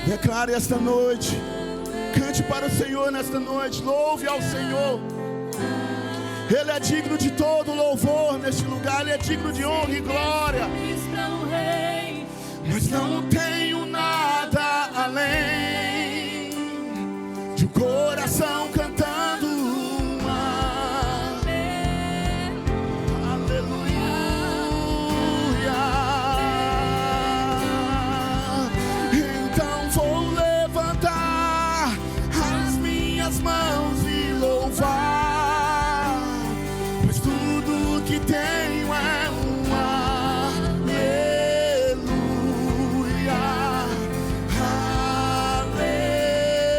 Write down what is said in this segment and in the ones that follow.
Declare esta noite. Cante para o Senhor nesta noite. Louve ao Senhor. Ele é digno de todo louvor neste lugar. Ele é digno de honra e glória. Mas não tenho nada além de um coração cantando uma aleluia. Então vou levantar as minhas mãos e louvar, pois tudo que tenho é uma aleluia,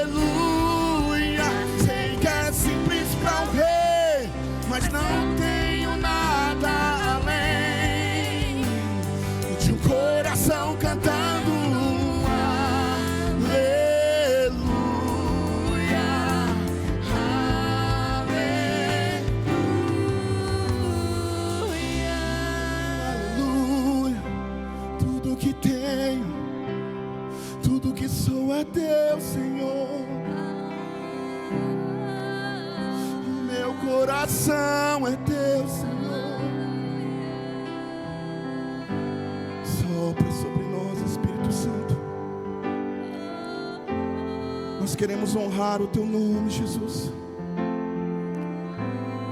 aleluia. Sei que é simples para um rei, mas não tenho nada além de um coração cantando aleluia, aleluia. Tudo que tenho, tudo que sou é teu, Senhor. Meu coração é teu, Senhor. Sopra sobre nós, Espírito Santo. Nós queremos honrar o teu nome, Jesus.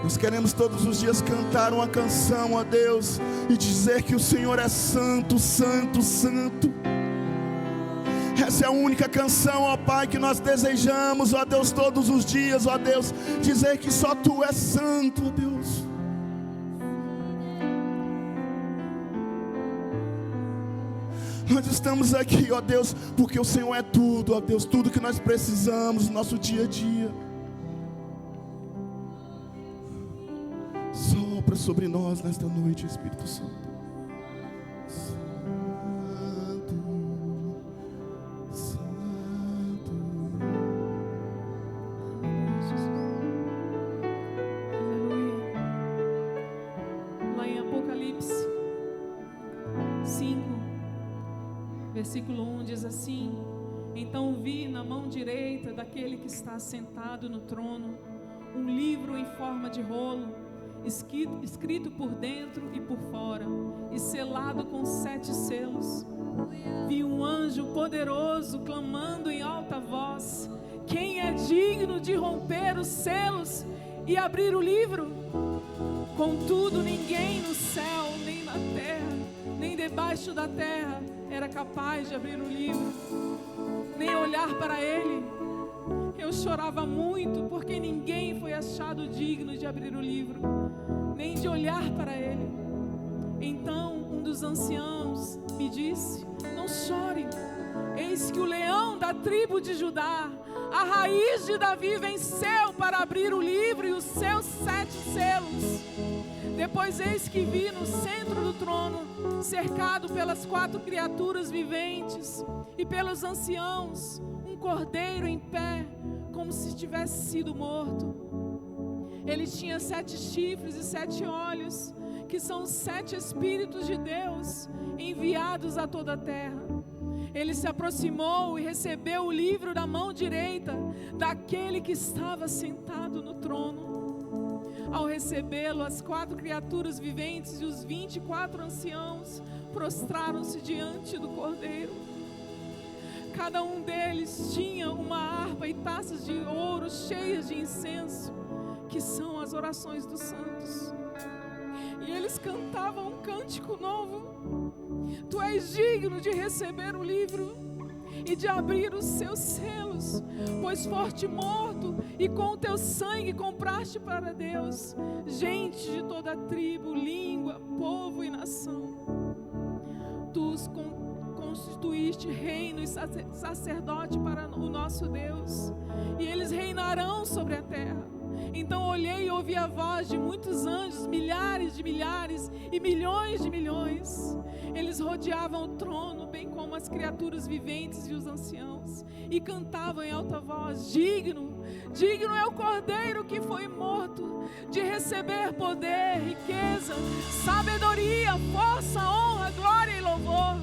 Nós queremos todos os dias cantar uma canção a Deus e dizer que o Senhor é santo, santo, santo. Essa é a única canção, ó Pai, que nós desejamos, ó Deus, todos os dias, ó Deus, dizer que só Tu és santo, ó Deus. Nós estamos aqui, ó Deus, porque o Senhor é tudo, ó Deus, tudo que nós precisamos no nosso dia a dia. Sopra sobre nós nesta noite, Espírito Santo. Santo, Santo. Aleluia. Lá em Apocalipse 5, versículo 1 diz assim: então vi na mão direita daquele que está sentado no trono um livro em forma de rolo, escrito por dentro e por fora, e selado com 7 selos. Vi um anjo poderoso clamando em alta voz: quem é digno de romper os selos e abrir o livro? Contudo, ninguém no céu, nem na terra, nem debaixo da terra era capaz de abrir o livro, nem olhar para ele. Eu chorava muito, porque ninguém foi achado digno de abrir o livro, nem de olhar para ele. Então um dos anciãos me disse: não chore, eis que o leão da tribo de Judá, a raiz de Davi, venceu para abrir o livro e os seus 7 selos. Depois eis que vi no centro do trono, cercado pelas 4 criaturas viventes e pelos anciãos, um cordeiro em pé, como se tivesse sido morto. Ele tinha 7 chifres e 7 olhos, que são os 7 Espíritos de Deus enviados a toda a terra. Ele se aproximou e recebeu o livro da mão direita daquele que estava sentado no trono. Ao recebê-lo, as 4 criaturas viventes e os 24 anciãos prostraram-se diante do cordeiro. Cada um deles tinha uma harpa e taças de ouro cheias de incenso, que são as orações dos santos. E eles cantavam um cântico novo: tu és digno de receber o livro e de abrir os seus selos, pois foste morto e com o teu sangue compraste para Deus gente de toda tribo, língua, povo e nação. Tu os constituíste reino e sacerdote para o nosso Deus, e eles reinarão sobre a terra. Então olhei e ouvi a voz de muitos anjos, milhares de milhares e milhões de milhões. Eles rodeavam o trono, bem como as criaturas viventes e os anciãos, e cantavam em alta voz: digno, digno é o cordeiro que foi morto de receber poder, riqueza, sabedoria, força, honra, glória e louvor.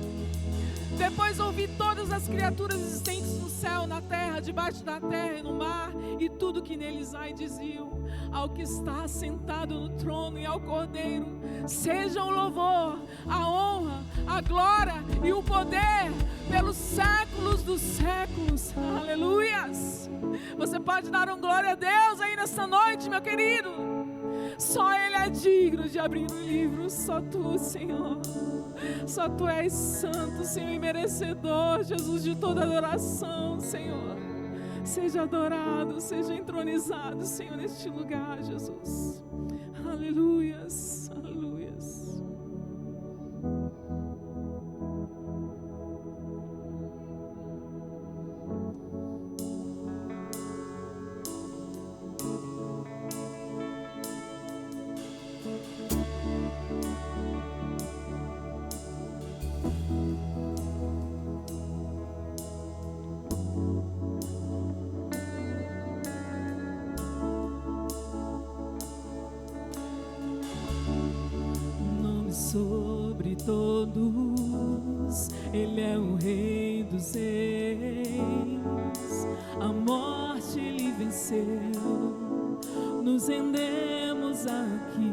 Depois ouvi todas as as criaturas existentes no céu, na terra, debaixo da terra e no mar, e tudo que neles há, e diziam: ao que está sentado no trono e ao Cordeiro sejam o louvor, a honra, a glória e o poder pelos séculos dos séculos. Aleluias! Você pode dar um glória a Deus aí nessa noite, meu querido. Só Ele é digno de abrir o livro, só Tu, Senhor. Só Tu és santo, Senhor, e merecedor, Jesus, de toda adoração, Senhor. Seja adorado, seja entronizado, Senhor, neste lugar, Jesus. Aleluias, aleluias. Sobre todos, Ele é o Rei dos Reis. A morte Ele venceu. Nos rendemos aqui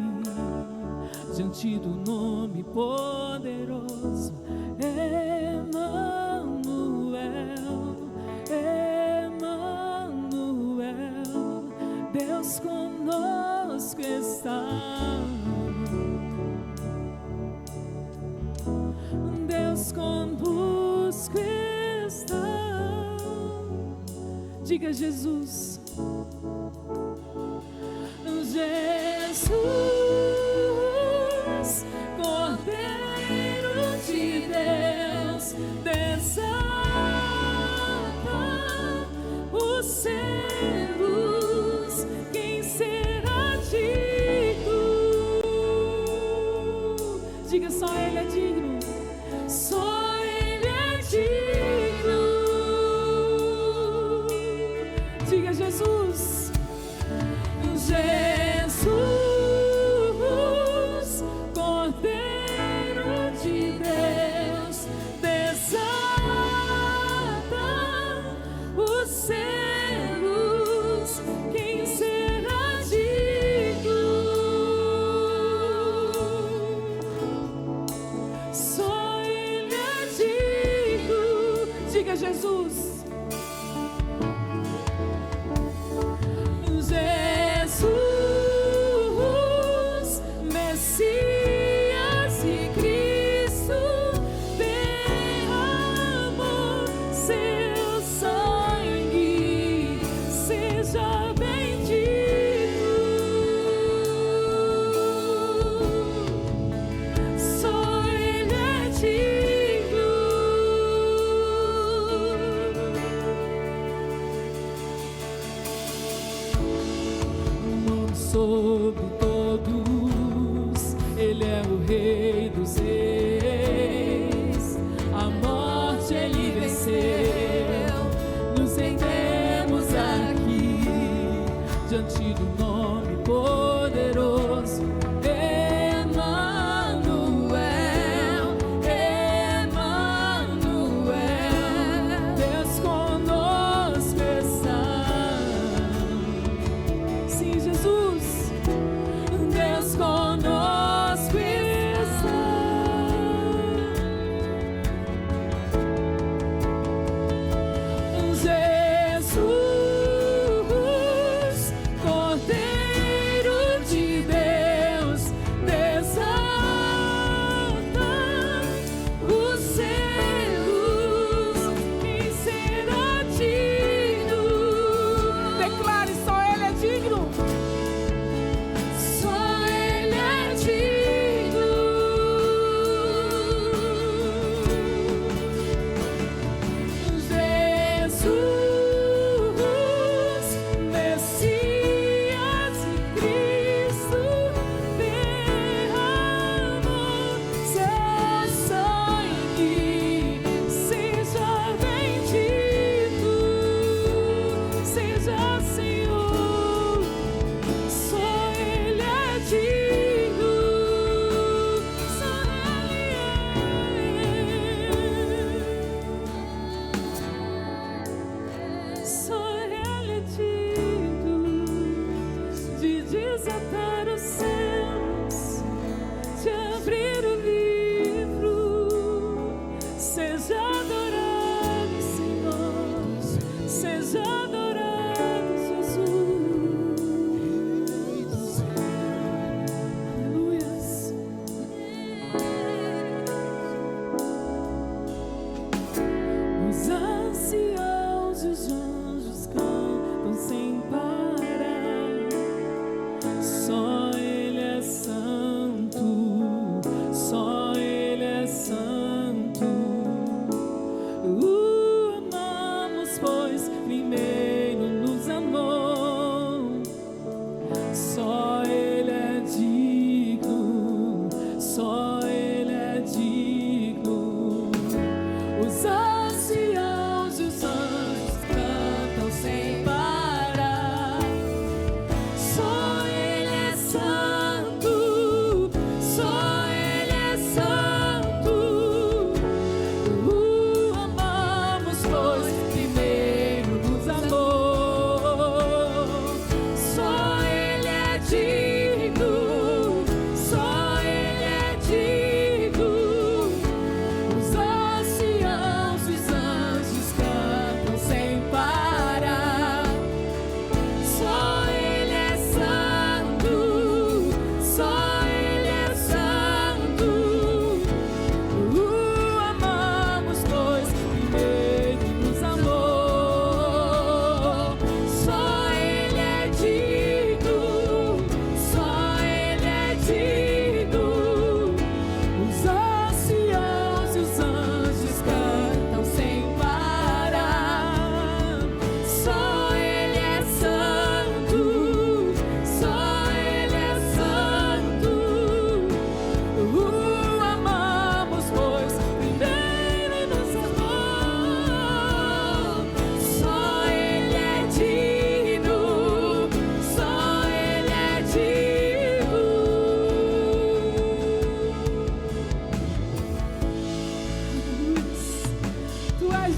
diante do nome poderoso. Emanuel, Emanuel, Deus conosco está. Deus conosco está. Diga Jesus. Jesus, Cordeiro de Deus, desata os selos. Quem será digno? Diga, só Ele é digno. Só Ele é digno. Diga Jesus. Jesus, Cordeiro de Deus, desata os selos. Quem será digno? Só Ele é digno. Diga Jesus. Jesus, Messias e Cristo, derramou seu sangue, seja bendito. Só Ele é digno. Sobre todos, Ele é o Rei dos Reis. A morte Ele venceu. Nos rendemos aqui diante do nome poderoso. Emanuel, Emanuel, Deus conosco está. Sim, Jesus.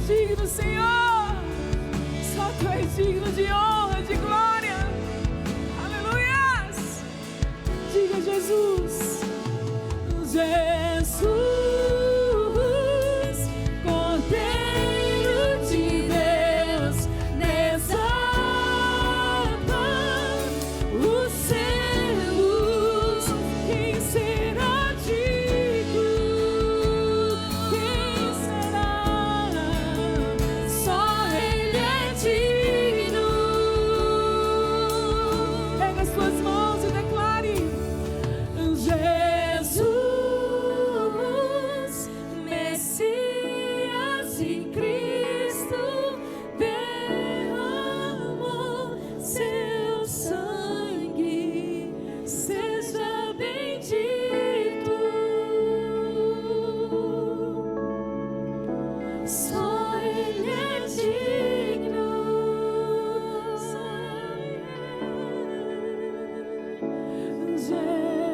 digno, Senhor. Só Tu és digno de honra, de glória. Aleluias. Diga Jesus. Jesus, Cordeiro de Deus, desata os selos. Quem será digno? Quem será? Só Ele é digno. Pega as tuas mãos e declare: Jesus, Messias e Cristo, derramou seu sangue, seja bendito. Só Ele é digno.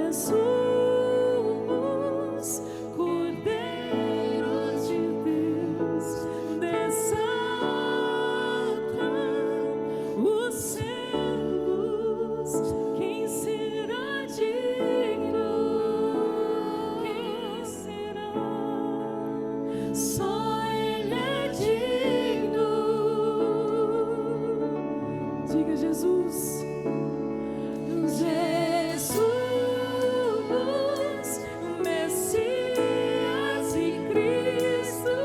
Jesus, Cordeiro de Deus, desata os selos. Quem será digno? Quem será? Só Ele é digno. Diga Jesus. Jesus, Messias e Cristo,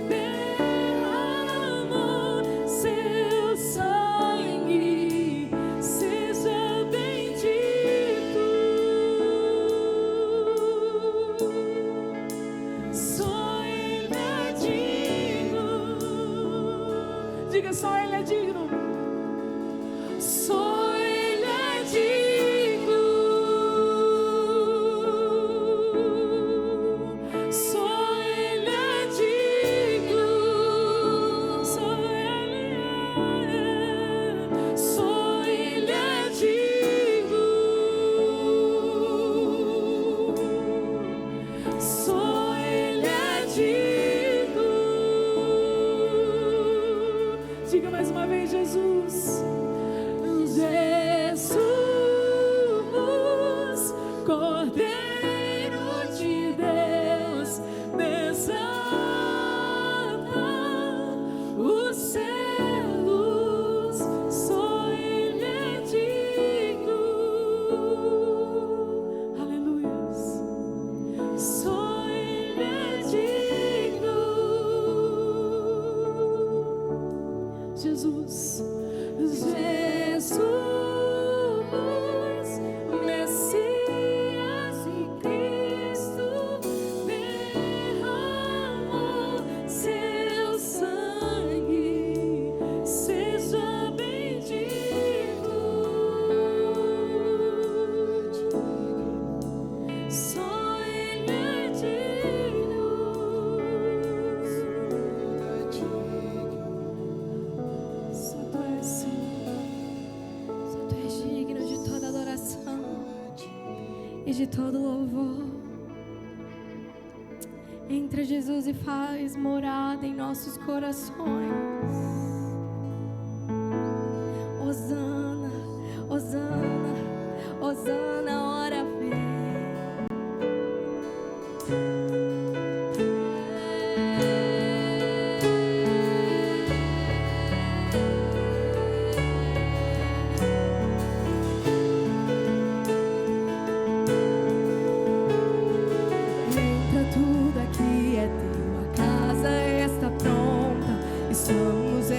derramou seu sangue, seja bendito. Só Ele é digno. Diga: só Ele é digno. Só Ele é digno. Só Ele é digno. Só Ele é. Só Ele é digno. Só Ele é digno. Diga mais uma vez: Jesus. Jesus, Cordeiro de Deus, desata os selos. Só Ele é digno. Aleluias. Só Ele é digno. Jesus. Jesus, Messias e Cristo, derramou seu sangue, seja bendito. Só Ele é digno. Só Tu és, Senhor. Só Tu és digno de toda adoração e de todo louvor. Entra, Jesus, e faz morada em nossos corações. Hosana, Hosana, Hosana, ora vem. Entra, tudo aqui é teu, a casa está pronta, estamos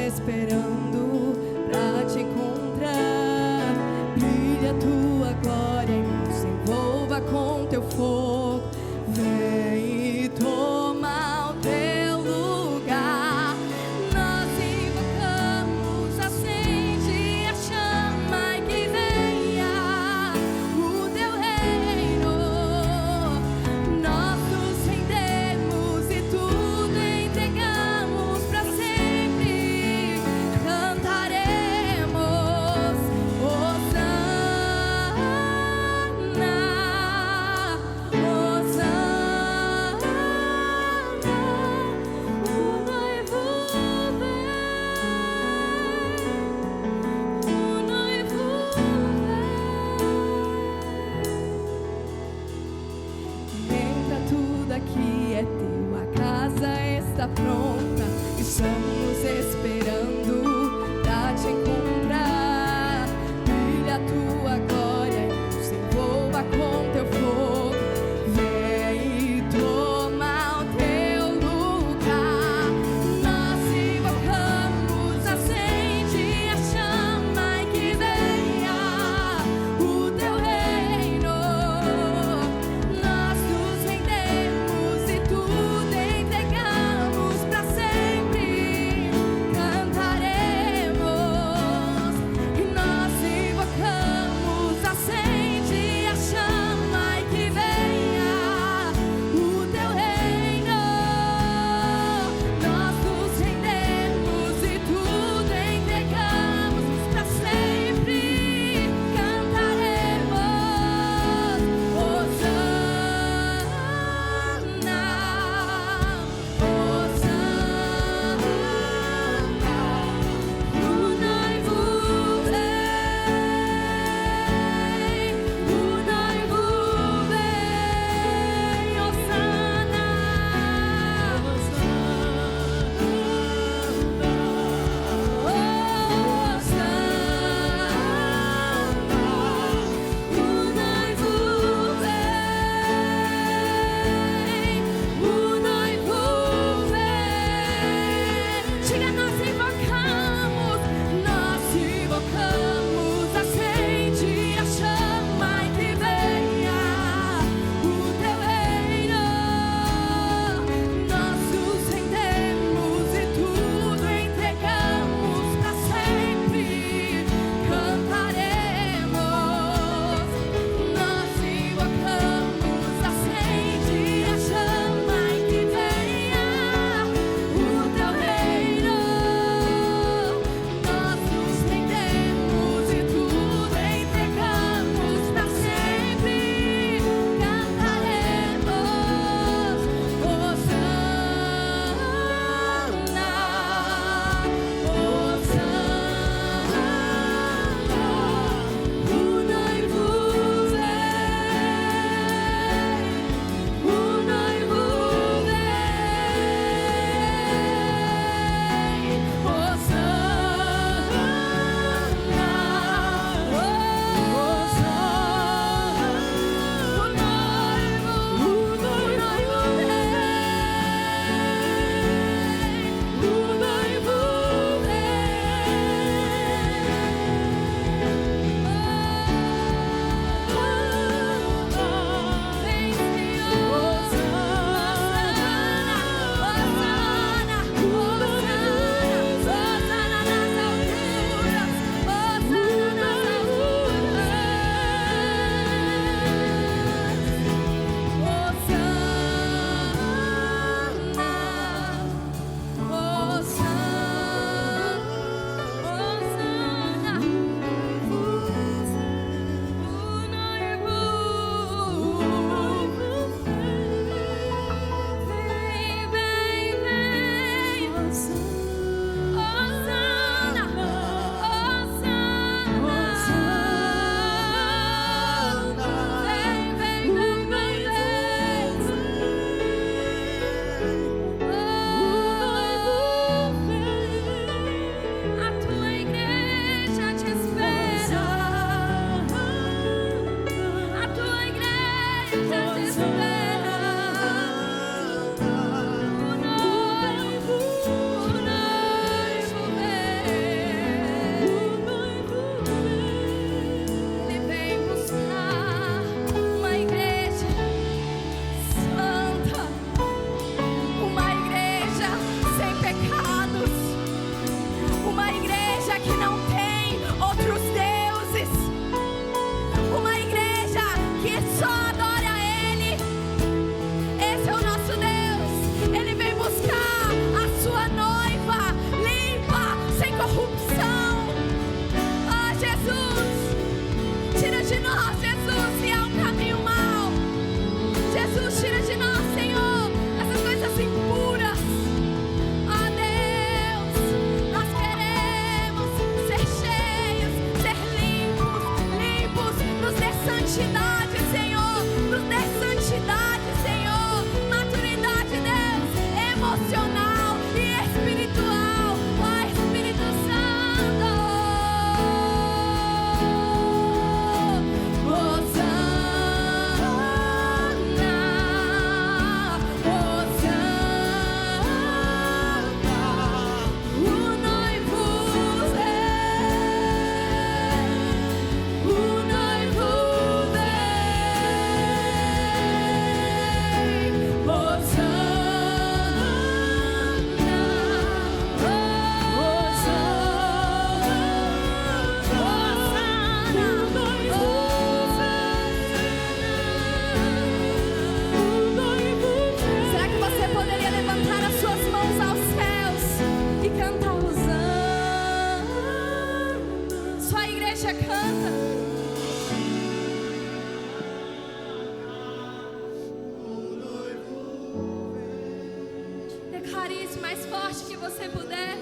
declare isso mais forte que você puder.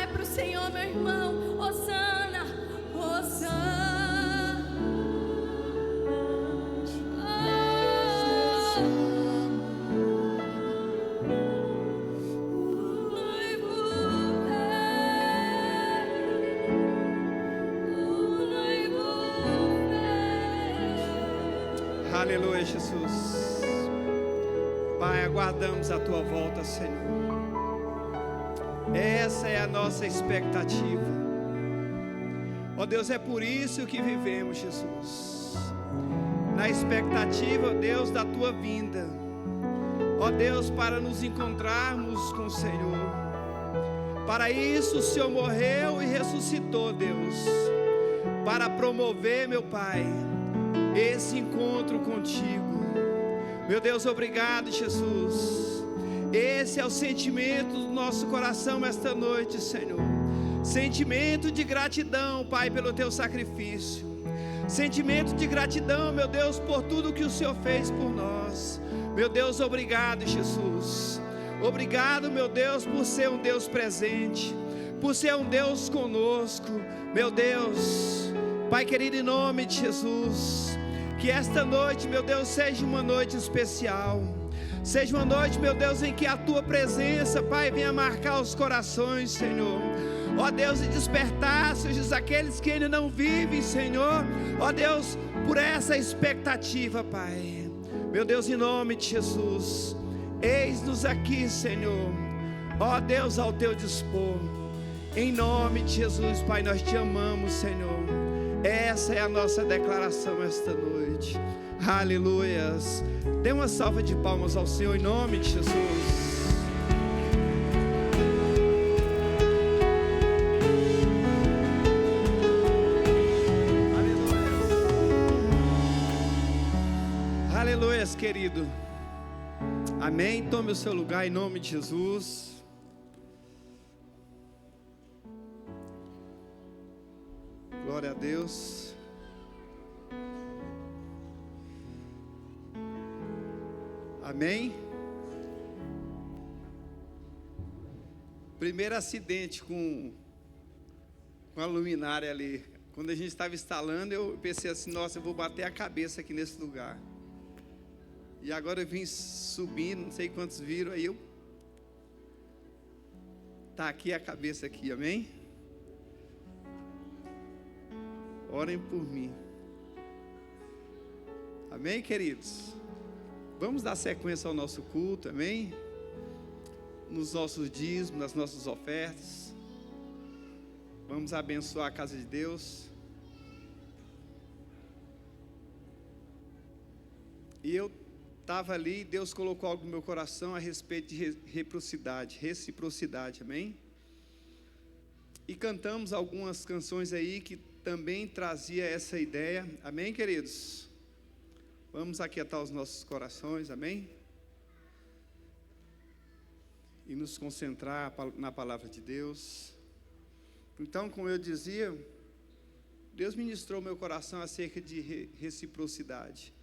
É pro Senhor, meu irmão. Hosana, Hosana. Aleluia, Jesus. Pai, aguardamos a tua volta, Senhor. Essa é a nossa expectativa. Ó Deus, é por isso que vivemos, Jesus. Na expectativa, ó Deus, da tua vinda. Ó Deus, para nos encontrarmos com o Senhor. Para isso o Senhor morreu e ressuscitou, Deus. Para promover, meu Pai, esse encontro contigo. Meu Deus, obrigado, Jesus. Esse é o sentimento do nosso coração esta noite, Senhor. Sentimento de gratidão, Pai, pelo teu sacrifício. Sentimento de gratidão, meu Deus, por tudo que o Senhor fez por nós. Meu Deus, obrigado, Jesus. Obrigado, meu Deus, por ser um Deus presente, por ser um Deus conosco. Meu Deus, Pai querido, em nome de Jesus, que esta noite, meu Deus, seja uma noite especial. Seja uma noite, meu Deus, em que a tua presença, Pai, venha marcar os corações, Senhor. Ó Deus, e despertar, seja aqueles que ainda não vivem, Senhor. Ó Deus, por essa expectativa, Pai. Meu Deus, em nome de Jesus, eis-nos aqui, Senhor. Ó Deus, ao teu dispor. Em nome de Jesus, Pai, nós te amamos, Senhor. Essa é a nossa declaração esta noite. Aleluias. Dê uma salva de palmas ao Senhor em nome de Jesus. Aleluias. Aleluias, querido. Amém. Tome o seu lugar em nome de Jesus. Glória a Deus. Amém. Primeiro acidente com a luminária ali. Quando a gente estava instalando, eu pensei assim, nossa, eu vou bater a cabeça aqui nesse lugar. E agora eu vim subindo, não sei quantos viram, aí eu... Tá aqui a cabeça aqui, amém? Orem por mim. Amém, queridos? Vamos dar sequência ao nosso culto, amém? Nos nossos dízimos, nas nossas ofertas. Vamos abençoar a casa de Deus. E eu estava ali e Deus colocou algo no meu coração a respeito de reciprocidade, amém? E cantamos algumas canções aí que também trazia essa ideia, amém, queridos? Vamos aquietar os nossos corações, amém? E nos concentrar na palavra de Deus. Então, como eu dizia, Deus ministrou meu coração acerca de reciprocidade.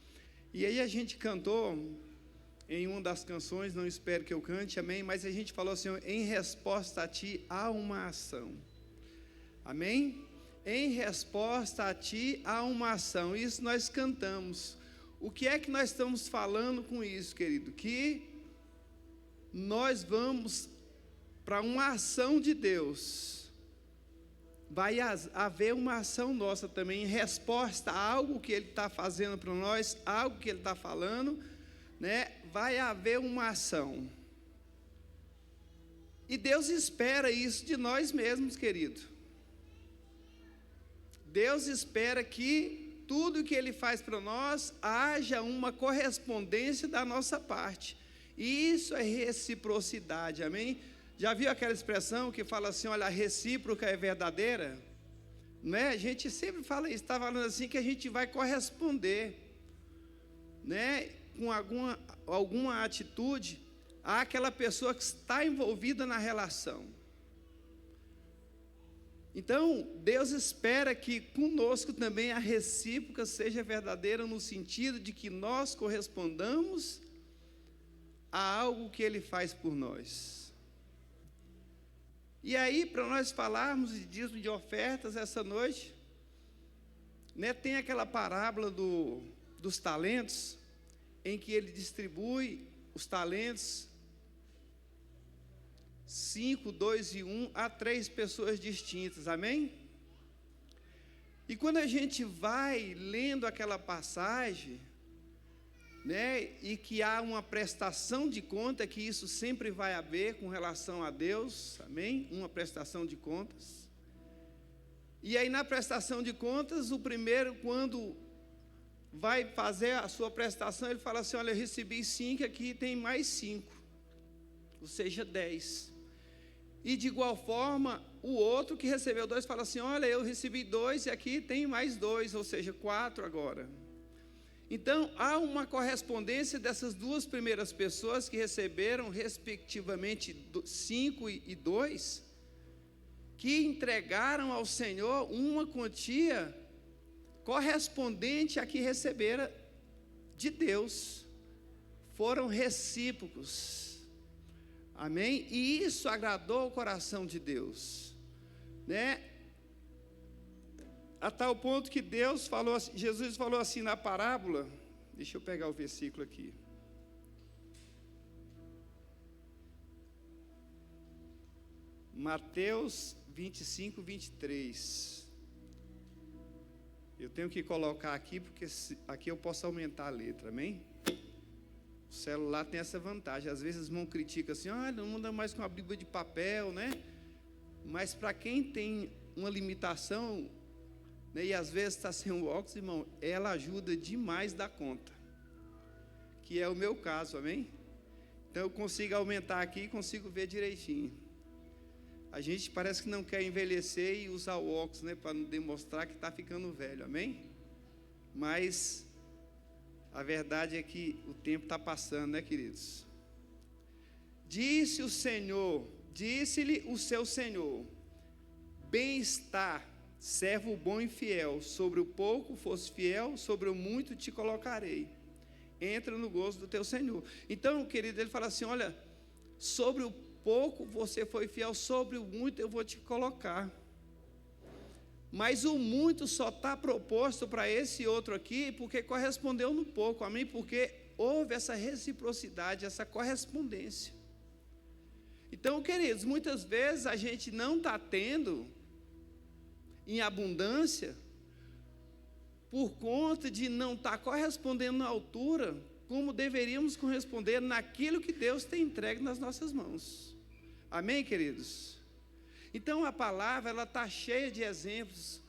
E aí a gente cantou em uma das canções, não espero que eu cante, amém? Mas a gente falou assim, em resposta a ti há uma ação, amém? Em resposta a ti há uma ação. Isso nós cantamos. O que é que nós estamos falando com isso, querido? Que nós vamos para uma ação de Deus. Vai haver uma ação nossa também em resposta a algo que Ele está fazendo para nós, algo que Ele está falando, né? Vai haver uma ação. E Deus espera isso de nós mesmos, querido. Deus espera que tudo que Ele faz para nós, haja uma correspondência da nossa parte. E isso é reciprocidade, amém? Já viu aquela expressão que fala assim, olha, a recíproca é verdadeira? Não é? A gente sempre fala isso, está falando assim que a gente vai corresponder, né? Com alguma atitude àquela pessoa que está envolvida na relação. Então, Deus espera que conosco também a recíproca seja verdadeira no sentido de que nós correspondamos a algo algo que Ele faz por nós. E aí, para nós falarmos de dízimo de ofertas essa noite, né, tem aquela parábola dos talentos, em que Ele distribui os talentos, 5, 2 e 1, a 3 pessoas distintas, amém? E quando a gente vai lendo aquela passagem, né, e que há uma prestação de conta, que isso sempre vai haver com relação a Deus, amém? Uma prestação de contas. E aí na prestação de contas, o primeiro, quando vai fazer a sua prestação, ele fala assim: olha, eu recebi 5, aqui tem mais 5, ou seja, 10. E de igual forma, o outro que recebeu 2 fala assim: olha, eu recebi 2 e aqui tem mais 2, ou seja, 4 agora. Então, há uma correspondência dessas duas primeiras pessoas que receberam, respectivamente, 5 e 2, que entregaram ao Senhor uma quantia correspondente à que recebera de Deus. Foram recíprocos. Amém? E isso agradou o coração de Deus, né? A tal ponto que Deus falou, Jesus falou assim na parábola, deixa eu pegar o versículo aqui. Mateus 25, 23. Eu tenho que colocar aqui, porque aqui eu posso aumentar a letra, amém? O celular tem essa vantagem. Às vezes os irmãos criticam assim: ah, não anda mais com a Bíblia de papel, né? Mas para quem tem uma limitação, né, e às vezes está sem o óculos, irmão, ela ajuda demais da conta, que é o meu caso, amém? Então eu consigo aumentar aqui e consigo ver direitinho. A gente parece que não quer envelhecer e usar o óculos, né, para não demonstrar que está ficando velho, amém? Mas a verdade é que o tempo está passando, né, queridos? Disse o Senhor, disse-lhe o seu Senhor: bem-estar, servo bom e fiel, sobre o pouco fosse fiel, sobre o muito te colocarei. Entra no gozo do teu Senhor. Então, querido, ele fala assim: olha, sobre o pouco você foi fiel, sobre o muito eu vou te colocar. Mas o muito só está proposto para esse outro aqui, porque correspondeu no pouco, amém? Porque houve essa reciprocidade, essa correspondência. Então, queridos, muitas vezes a gente não está tendo em abundância, por conta de não estar correspondendo na altura, como deveríamos corresponder naquilo que Deus tem entregue nas nossas mãos. Amém, queridos? Então a palavra, ela está cheia de exemplos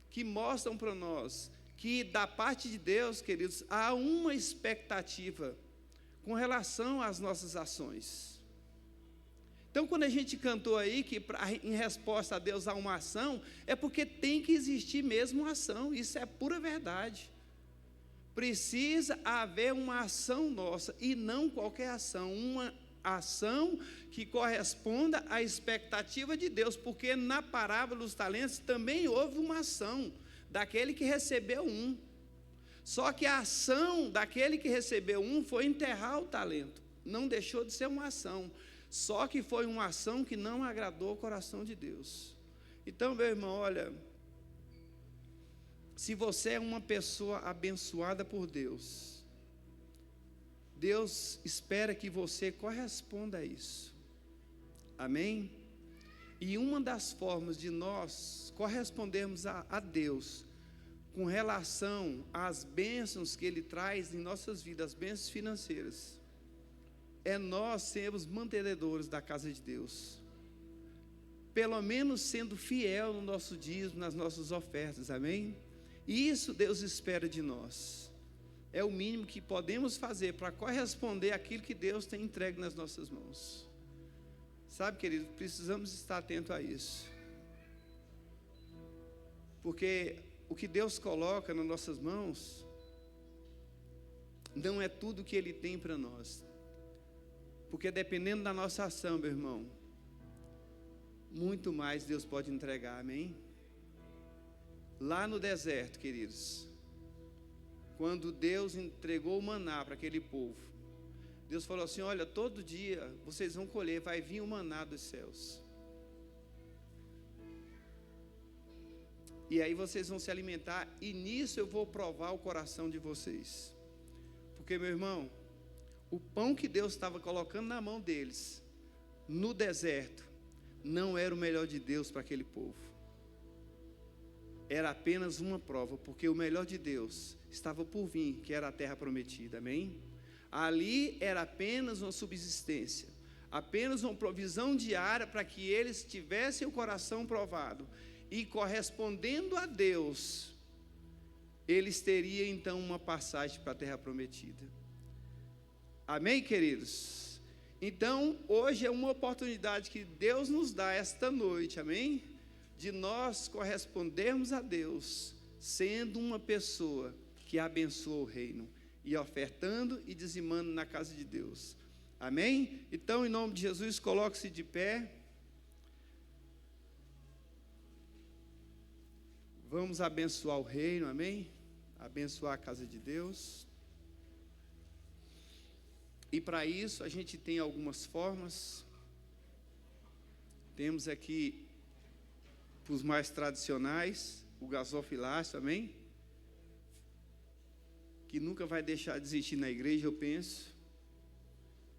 que mostram para nós que da parte de Deus, queridos, há uma expectativa com relação às nossas ações. Então, quando a gente cantou aí que em resposta a Deus há uma ação, é porque tem que existir mesmo uma ação, isso é pura verdade. Precisa haver uma ação nossa, e não qualquer ação, uma ação que corresponda à expectativa de Deus, porque na parábola dos talentos também houve uma ação daquele que recebeu 1. Só que a ação daquele que recebeu 1 foi enterrar o talento, não deixou de ser uma ação. Só que foi uma ação que não agradou o coração de Deus. Então, meu irmão, olha, se você é uma pessoa abençoada por Deus, Deus espera que você corresponda a isso. Amém? E uma das formas de nós correspondermos a Deus com relação às bênçãos que Ele traz em nossas vidas, as bênçãos financeiras, é nós sermos mantenedores da casa de Deus, pelo menos sendo fiel no nosso dízimo, nas nossas ofertas, amém? E isso Deus espera de nós, é o mínimo que podemos fazer para corresponder àquilo que Deus tem entregue nas nossas mãos. Sabe, querido, precisamos estar atentos a isso, porque o que Deus coloca nas nossas mãos não é tudo que Ele tem para nós. Porque dependendo da nossa ação, meu irmão, muito mais Deus pode entregar, amém? Lá no deserto, queridos, quando Deus entregou o maná para aquele povo, Deus falou assim: olha, todo dia vocês vão colher, vai vir o maná dos céus. E aí vocês vão se alimentar, e nisso eu vou provar o coração de vocês. Porque, meu irmão, o pão que Deus estava colocando na mão deles, no deserto, não era o melhor de Deus para aquele povo. Era apenas uma prova, porque o melhor de Deus estava por vir, que era a terra prometida, amém? Ali era apenas uma subsistência, apenas uma provisão diária para que eles tivessem o coração provado. E correspondendo a Deus, eles teriam então uma passagem para a terra prometida. Amém, queridos? Então, hoje é uma oportunidade que Deus nos dá esta noite, amém? De nós correspondermos a Deus, sendo uma pessoa que abençoa o reino, e ofertando e dizimando na casa de Deus. Amém? Então, em nome de Jesus, coloque-se de pé. Vamos abençoar o reino, amém? Abençoar a casa de Deus. E para isso a gente tem algumas formas. Temos aqui, para os mais tradicionais, o gasofilácio, amém? Que nunca vai deixar de existir na igreja, eu penso.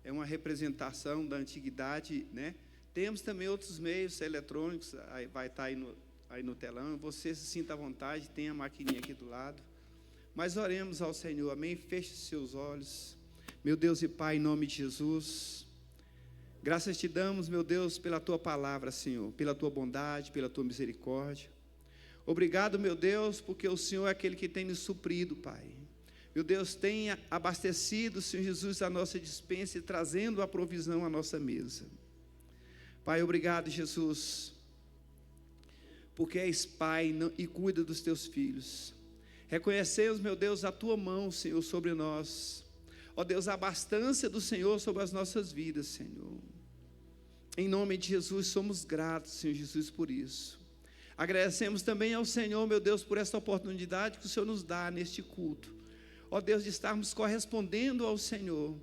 É uma representação da antiguidade, né? Temos também outros meios eletrônicos, vai estar aí no telão. Você se sinta à vontade, tem a maquininha aqui do lado. Mas oremos ao Senhor, amém? Feche seus olhos. Meu Deus e Pai, em nome de Jesus, graças te damos, meu Deus, pela tua palavra, Senhor, pela tua bondade, pela tua misericórdia. Obrigado, meu Deus, porque o Senhor é aquele que tem nos suprido, Pai. Meu Deus, tenha abastecido, Senhor Jesus, a nossa despensa e trazendo a provisão à nossa mesa. Pai, obrigado, Jesus, porque és Pai e cuida dos teus filhos. Reconhecemos, meu Deus, a tua mão, Senhor, sobre nós. Ó Deus, a abastança do Senhor sobre as nossas vidas, Senhor. Em nome de Jesus, somos gratos, Senhor Jesus, por isso. Agradecemos também ao Senhor, meu Deus, por esta oportunidade que o Senhor nos dá neste culto. Ó Deus, de estarmos correspondendo ao Senhor.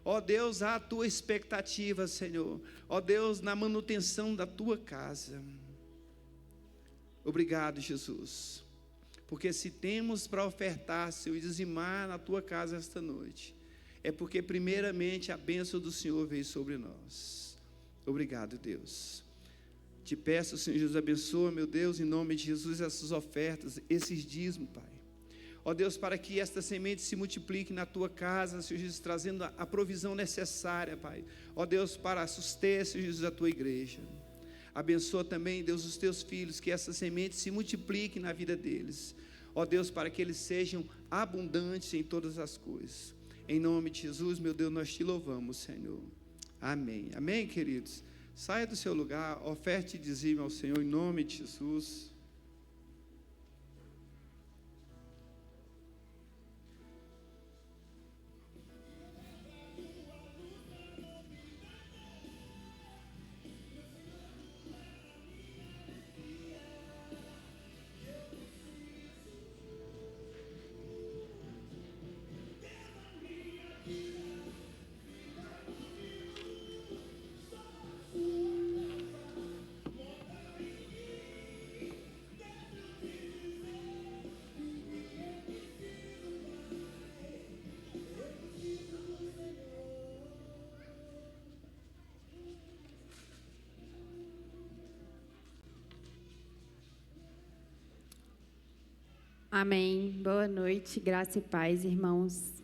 Ó Deus, à tua expectativa, Senhor. Ó Deus, na manutenção da tua casa. Obrigado, Jesus. Porque se temos para ofertar, Senhor, e dizimar na tua casa esta noite, é porque primeiramente a bênção do Senhor veio sobre nós. Obrigado, Deus. Te peço, Senhor Jesus, abençoa, meu Deus, em nome de Jesus, essas ofertas, esses dízimos, Pai. Ó Deus, para que esta semente se multiplique na tua casa, Senhor Jesus, trazendo a provisão necessária, Pai. Ó Deus, para suster, Senhor Jesus, a tua igreja. Abençoa também, Deus, os teus filhos, que essa semente se multiplique na vida deles. Ó Deus, para que eles sejam abundantes em todas as coisas. Em nome de Jesus, meu Deus, nós te louvamos, Senhor. Amém. Amém, queridos? Saia do seu lugar, oferte e dizime ao Senhor, em nome de Jesus. Amém. Boa noite, graça e paz, irmãos.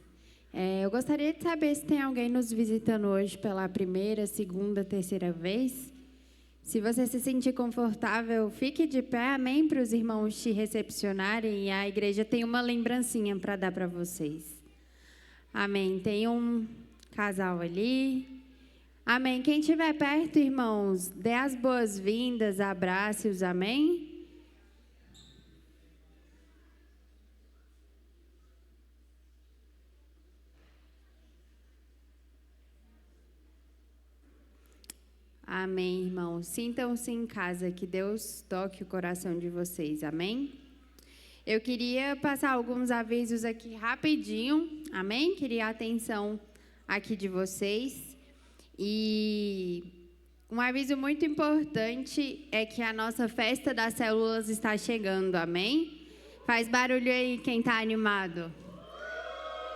Eu gostaria de saber se tem alguém nos visitando hoje pela primeira, segunda, terceira vez. Se você se sentir confortável, fique de pé, amém, para os irmãos te recepcionarem. E a igreja tem uma lembrancinha para dar para vocês. Amém. Tem um casal ali. Amém. Quem estiver perto, irmãos, dê as boas-vindas, abrace-os, amém. Amém, irmãos. Sintam-se em casa, que Deus toque o coração de vocês, amém? Eu queria passar alguns avisos aqui rapidinho, amém? Queria a atenção aqui de vocês. E um aviso muito importante é que a nossa festa das células está chegando, amém? Faz barulho aí quem está animado.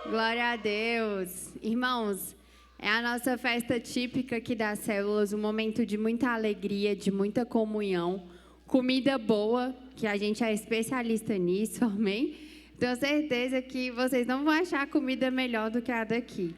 Glória a Deus. Irmãos, é a nossa festa típica aqui das células, um momento de muita alegria, de muita comunhão, comida boa, que a gente é especialista nisso, amém? Tenho certeza que vocês não vão achar comida melhor do que a daqui.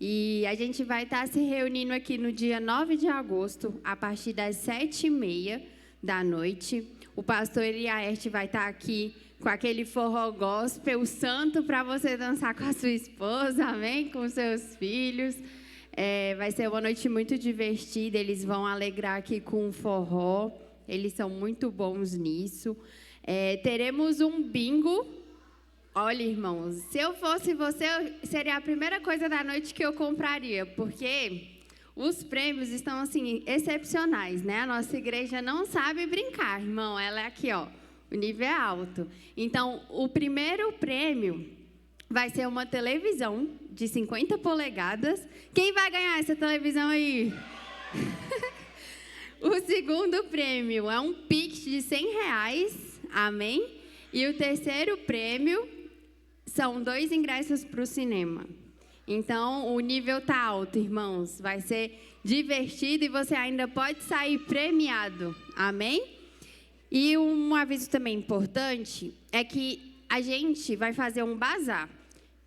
E a gente vai estar se reunindo aqui no dia 9 de agosto, a partir das 7h30 da noite. O pastor Eliaerte vai estar aqui com aquele forró gospel santo para você dançar com a sua esposa, amém? Com seus filhos. Vai ser uma noite muito divertida, eles vão alegrar aqui com o forró, eles são muito bons nisso. Teremos um bingo. Olha, irmãos, se eu fosse você, seria a primeira coisa da noite que eu compraria, porque os prêmios estão, assim, excepcionais, né? A nossa igreja não sabe brincar, irmão, ela é aqui, ó, o nível é alto. Então, o primeiro prêmio vai ser uma televisão de 50 polegadas. Quem vai ganhar essa televisão aí? O segundo prêmio é um Pix de R$100, amém? E o terceiro prêmio são 2 ingressos para o cinema. Então, o nível está alto, irmãos. Vai ser divertido e você ainda pode sair premiado. Amém? E um aviso também importante é que a gente vai fazer um bazar.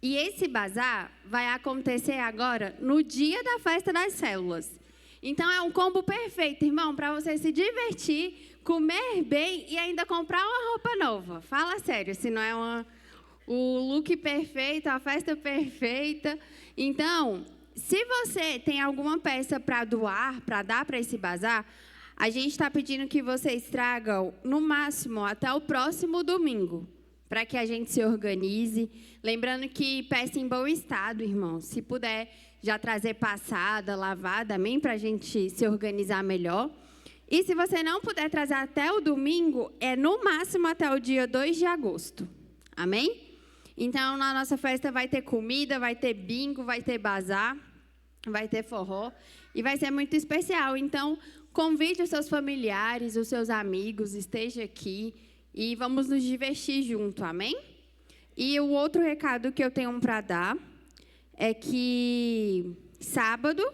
E esse bazar vai acontecer agora no dia da festa das células. Então, é um combo perfeito, irmão, para você se divertir, comer bem e ainda comprar uma roupa nova. Fala sério, se não é o look perfeito, a festa perfeita. Então, se você tem alguma peça para doar, para dar para esse bazar, a gente está pedindo que vocês tragam, no máximo, até o próximo domingo, para que a gente se organize. Lembrando que peça em bom estado, irmão. Se puder já trazer passada, lavada, amém? Para a gente se organizar melhor. E se você não puder trazer até o domingo, no máximo até o dia 2 de agosto. Amém? Então, na nossa festa vai ter comida, vai ter bingo, vai ter bazar, vai ter forró. E vai ser muito especial. Então, convide os seus familiares, os seus amigos, esteja aqui. E vamos nos divertir junto, amém? E o outro recado que eu tenho para dar é que sábado,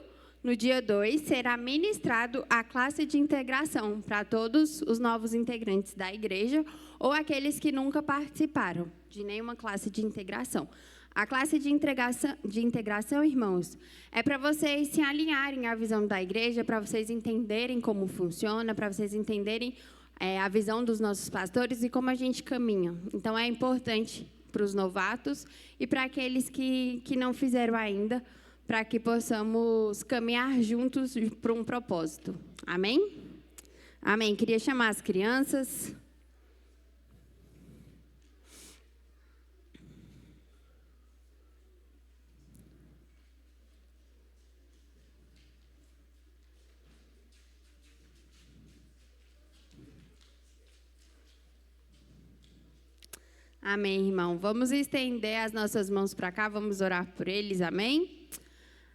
no dia 2, será ministrado a classe de integração para todos os novos integrantes da igreja ou aqueles que nunca participaram de nenhuma classe de integração. A classe de integração, irmãos, é para vocês se alinharem à visão da igreja, para vocês entenderem como funciona, para vocês entenderem a visão dos nossos pastores e como a gente caminha. Então, é importante para os novatos e para aqueles que não fizeram ainda, para que possamos caminhar juntos para um propósito. Amém? Amém. Queria chamar as crianças. Amém, irmão. Vamos estender as nossas mãos para cá, vamos orar por eles, amém?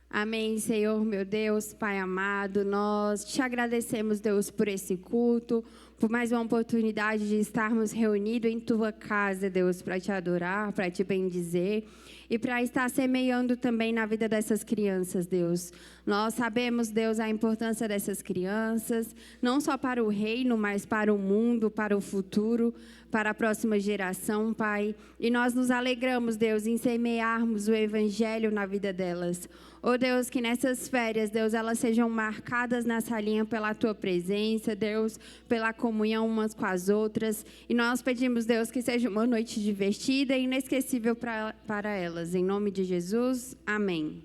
Amém, Senhor, meu Deus, Pai amado, nós te agradecemos, Deus, por esse culto, por mais uma oportunidade de estarmos reunidos em Tua casa, Deus, para Te adorar, para Te bendizer e para estar semeando também na vida dessas crianças, Deus. Nós sabemos, Deus, a importância dessas crianças, não só para o reino, mas para o mundo, para o futuro, para a próxima geração, Pai. E nós nos alegramos, Deus, em semearmos o Evangelho na vida delas. Oh, Deus, que nessas férias, Deus, elas sejam marcadas nessa linha pela Tua presença, Deus, pela comunhão umas com as outras. E nós pedimos, Deus, que seja uma noite divertida e inesquecível para elas. Em nome de Jesus, amém.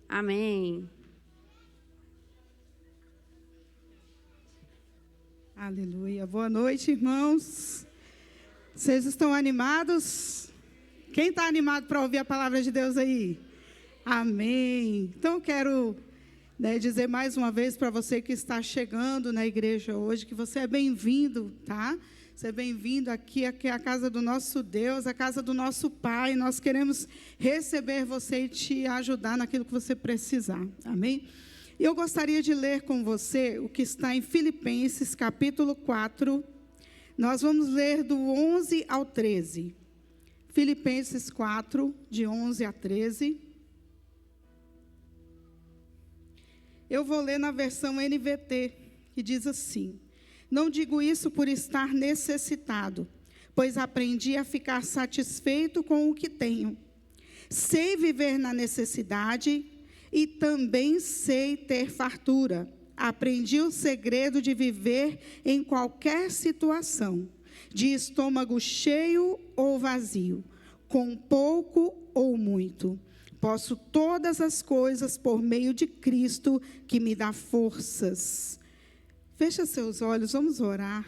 Amém. Aleluia. Boa noite, irmãos. Vocês estão animados? Quem está animado para ouvir a palavra de Deus aí? Amém. Então, quero dizer mais uma vez para você que está chegando na igreja hoje, que você é bem-vindo, tá? Seja bem-vindo aqui é a casa do nosso Deus, a casa do nosso Pai. Nós queremos receber você e te ajudar naquilo que você precisar. Amém? E eu gostaria de ler com você o que está em Filipenses, capítulo 4. Nós vamos ler do 11 ao 13. Filipenses 4, de 11 a 13. Eu vou ler na versão NVT, que diz assim: não digo isso por estar necessitado, pois aprendi a ficar satisfeito com o que tenho. Sei viver na necessidade e também sei ter fartura. Aprendi o segredo de viver em qualquer situação, de estômago cheio ou vazio, com pouco ou muito. Posso todas as coisas por meio de Cristo que me dá forças. Fecha seus olhos, vamos orar.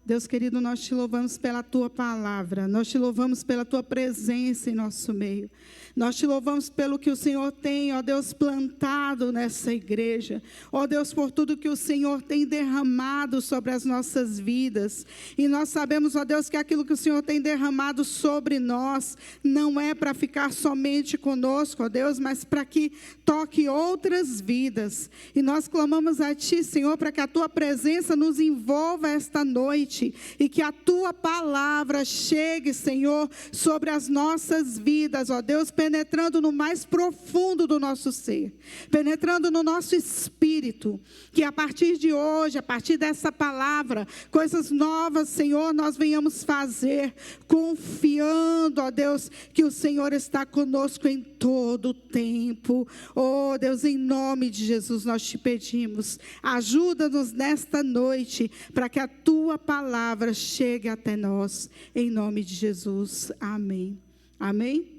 Deus querido, nós te louvamos pela tua palavra, nós te louvamos pela tua presença em nosso meio. Nós te louvamos pelo que o Senhor tem, ó Deus, plantado nessa igreja. Ó Deus, por tudo que o Senhor tem derramado sobre as nossas vidas. E nós sabemos, ó Deus, que aquilo que o Senhor tem derramado sobre nós não é para ficar somente conosco, ó Deus, mas para que toque outras vidas. E nós clamamos a Ti, Senhor, para que a Tua presença nos envolva esta noite e que a Tua palavra chegue, Senhor, sobre as nossas vidas, ó Deus, penetrando no mais profundo do nosso ser, penetrando no nosso espírito, que a partir de hoje, a partir dessa palavra, coisas novas, Senhor, nós venhamos fazer, confiando, ó Deus, que o Senhor está conosco em todo o tempo. Oh Deus, em nome de Jesus nós te pedimos, ajuda-nos nesta noite, para que a Tua palavra chegue até nós, em nome de Jesus, amém. Amém?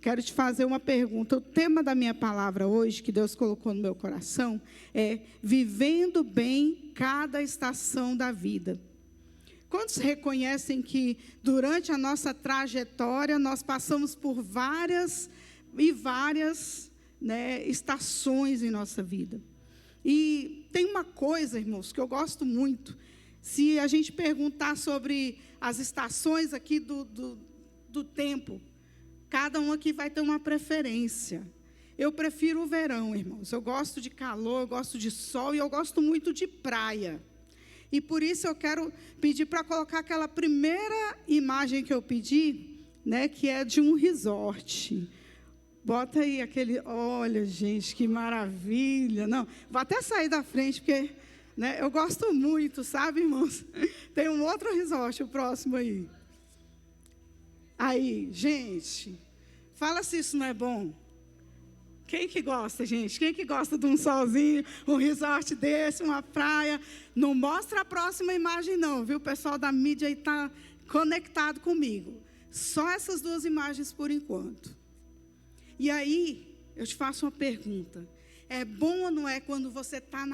Quero te fazer uma pergunta. O tema da minha palavra hoje, que Deus colocou no meu coração, é vivendo bem cada estação da vida. Quantos reconhecem que durante a nossa trajetória nós passamos por várias estações em nossa vida? E tem uma coisa, irmãos, que eu gosto muito. Se a gente perguntar sobre as estações aqui do tempo, cada um aqui vai ter uma preferência. Eu prefiro o verão, irmãos. Eu gosto de calor, eu gosto de sol e eu gosto muito de praia. E por isso eu quero pedir para colocar aquela primeira imagem que eu pedi, né, que é de um resort. Bota aí aquele, olha, gente, que maravilha. Não, vou até sair da frente, porque, né, eu gosto muito, sabe, irmãos? Tem um outro resort, o próximo aí. Aí, gente, fala se isso não é bom. Quem que gosta, gente? Quem que gosta de um solzinho, um resort desse, uma praia? Não mostra a próxima imagem não, viu? O pessoal da mídia aí está conectado comigo. Só essas duas imagens por enquanto. E aí, eu te faço uma pergunta. É bom ou não é quando você está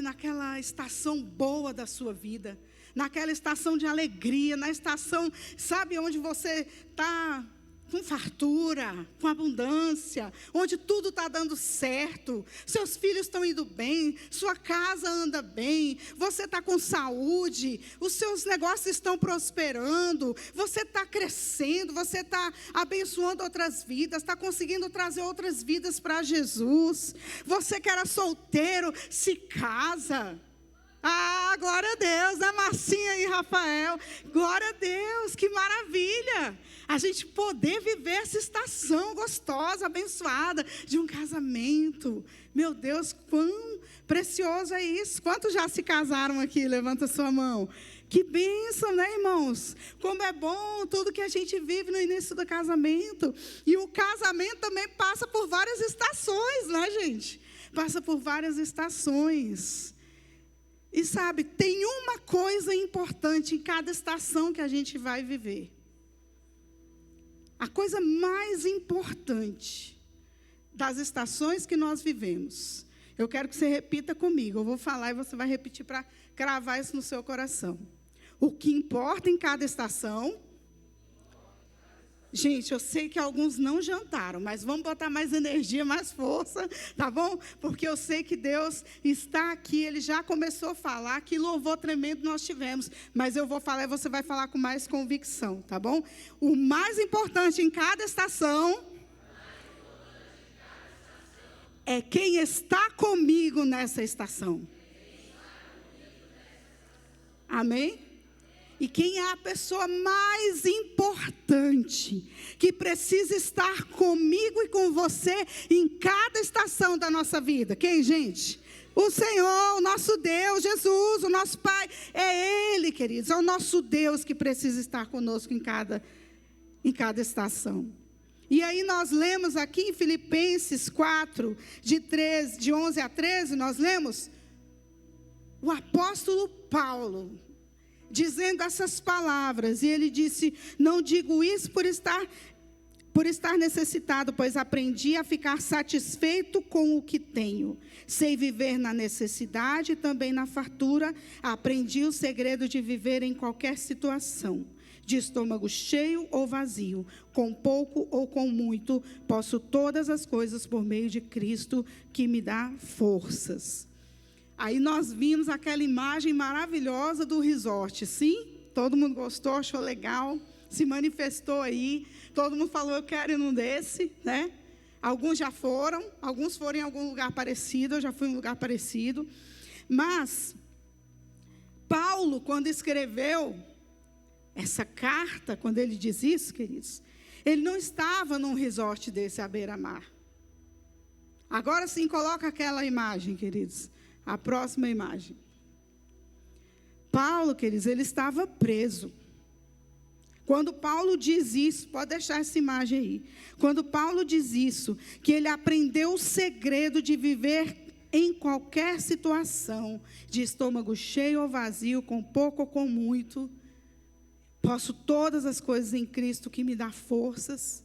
naquela estação boa da sua vida? Naquela estação de alegria, na estação, sabe, onde você está com fartura, com abundância, onde tudo está dando certo, seus filhos estão indo bem, sua casa anda bem, você está com saúde, os seus negócios estão prosperando, você está crescendo, você está abençoando outras vidas, está conseguindo trazer outras vidas para Jesus. Você que era solteiro, se casa. Ah, glória a Deus, né, Marcinha e Rafael? Glória a Deus, que maravilha! A gente poder viver essa estação gostosa, abençoada, de um casamento. Meu Deus, quão precioso é isso! Quantos já se casaram aqui? Levanta a sua mão. Que bênção, né, irmãos? Como é bom tudo que a gente vive no início do casamento. E o casamento também passa por várias estações, né, gente? Passa por várias estações. E sabe, tem uma coisa importante em cada estação que a gente vai viver. A coisa mais importante das estações que nós vivemos. Eu quero que você repita comigo. Eu vou falar e você vai repetir para cravar isso no seu coração. O que importa em cada estação Gente, eu sei que alguns não jantaram, mas vamos botar mais energia, mais força, tá bom? Porque eu sei que Deus está aqui, Ele já começou a falar, que louvor tremendo nós tivemos, mas eu vou falar e você vai falar com mais convicção, tá bom? O mais importante em cada estação é quem está comigo nessa estação. Amém? E quem é a pessoa mais importante, que precisa estar comigo e com você em cada estação da nossa vida? Quem, gente? O Senhor, o nosso Deus, Jesus, o nosso Pai. É Ele, queridos, é o nosso Deus que precisa estar conosco em cada estação. E aí nós lemos aqui em Filipenses 4, de 11 a 13, nós lemos o apóstolo Paulo dizendo essas palavras, e ele disse: não digo isso por estar necessitado, pois aprendi a ficar satisfeito com o que tenho. Sei viver na necessidade e também na fartura. Aprendi o segredo de viver em qualquer situação, de estômago cheio ou vazio, com pouco ou com muito, posso todas as coisas por meio de Cristo que me dá forças. Aí nós vimos aquela imagem maravilhosa do resort, sim? Todo mundo gostou, achou legal, se manifestou aí, todo mundo falou, eu quero ir num desse, né? Alguns já foram, alguns foram em algum lugar parecido, eu já fui em um lugar parecido. Mas, Paulo, quando escreveu essa carta, quando ele diz isso, queridos, ele não estava num resort desse à beira-mar. Agora sim, coloca aquela imagem, queridos. A próxima imagem. Paulo, queridos, ele estava preso. Quando Paulo diz isso, pode deixar essa imagem aí. Quando Paulo diz isso, que ele aprendeu o segredo de viver em qualquer situação, de estômago cheio ou vazio, com pouco ou com muito, posso todas as coisas em Cristo que me dá forças.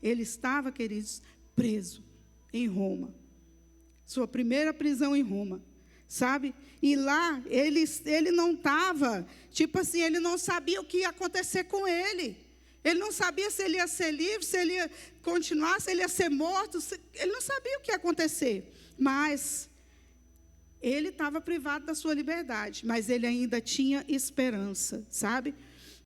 Ele estava, queridos, preso em Roma. Sua primeira prisão em Roma. Sabe? E lá, ele não estava, tipo assim, ele não sabia o que ia acontecer com ele. Ele não sabia se ele ia ser livre, se ele ia continuar, se ele ia ser morto. Ele não sabia o que ia acontecer. Mas ele estava privado da sua liberdade, mas ele ainda tinha esperança, sabe?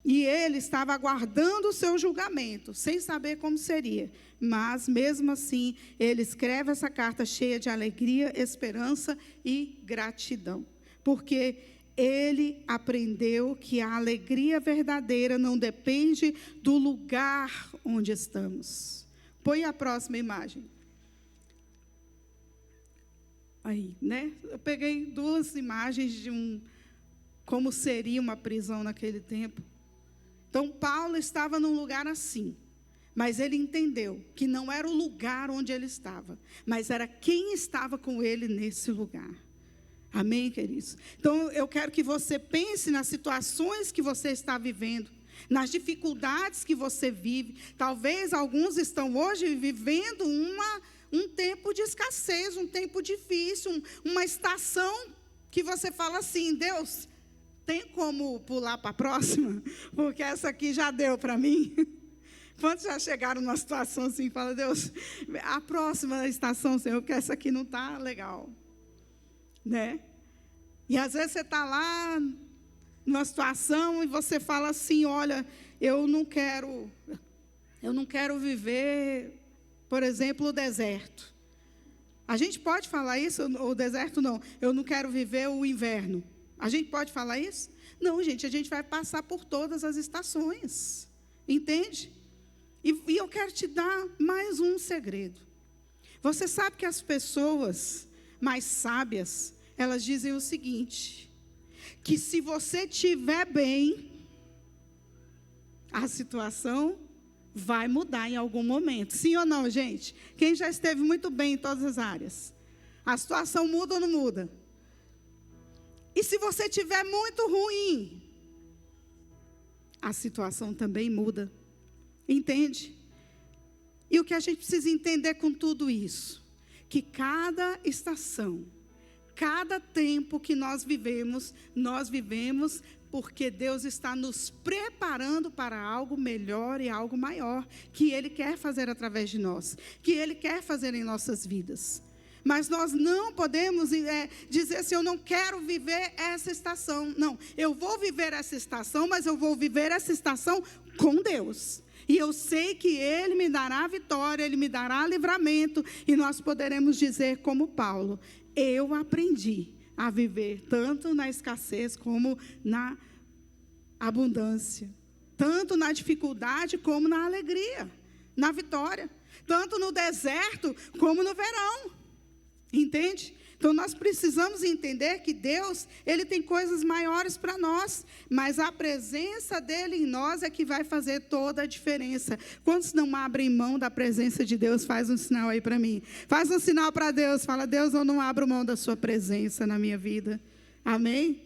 E ele estava aguardando o seu julgamento, sem saber como seria. Mas, mesmo assim, ele escreve essa carta cheia de alegria, esperança e gratidão. Porque ele aprendeu que a alegria verdadeira não depende do lugar onde estamos. Põe a próxima imagem. Aí, né? Eu peguei duas imagens de como seria uma prisão naquele tempo. Então, Paulo estava num lugar assim, mas ele entendeu que não era o lugar onde ele estava, mas era quem estava com ele nesse lugar. Amém, queridos? Então, eu quero que você pense nas situações que você está vivendo, nas dificuldades que você vive. Talvez alguns estão hoje vivendo um tempo de escassez, um tempo difícil, uma estação que você fala assim, Deus, tem como pular para a próxima? Porque essa aqui já deu para mim. Quantos já chegaram numa situação assim, fala, Deus, a próxima estação, Senhor, porque essa aqui não está legal. Né? E às vezes você está lá numa situação e você fala assim, olha, eu não quero viver, por exemplo, o deserto. A gente pode falar isso, o deserto não, eu não quero viver o inverno. A gente pode falar isso? Não, gente, a gente vai passar por todas as estações, entende? E eu quero te dar mais um segredo. Você sabe que as pessoas mais sábias, elas dizem o seguinte, que se você estiver bem, a situação vai mudar em algum momento. Sim ou não, gente? Quem já esteve muito bem em todas as áreas? A situação muda ou não muda? E se você estiver muito ruim, a situação também muda. Entende? E o que a gente precisa entender com tudo isso? Que cada estação, cada tempo que nós vivemos porque Deus está nos preparando para algo melhor e algo maior, que Ele quer fazer através de nós, que Ele quer fazer em nossas vidas. Mas nós não podemos dizer assim, eu não quero viver essa estação. Não, eu vou viver essa estação, mas eu vou viver essa estação com Deus. E eu sei que Ele me dará vitória, Ele me dará livramento, e nós poderemos dizer como Paulo, eu aprendi a viver tanto na escassez como na abundância, tanto na dificuldade como na alegria, na vitória, tanto no deserto como no verão, entende? Então nós precisamos entender que Deus, Ele tem coisas maiores para nós, mas a presença dEle em nós é que vai fazer toda a diferença. Quantos não abrem mão da presença de Deus? Faz um sinal aí para mim. Faz um sinal para Deus, fala, Deus, eu não abro mão da sua presença na minha vida. Amém?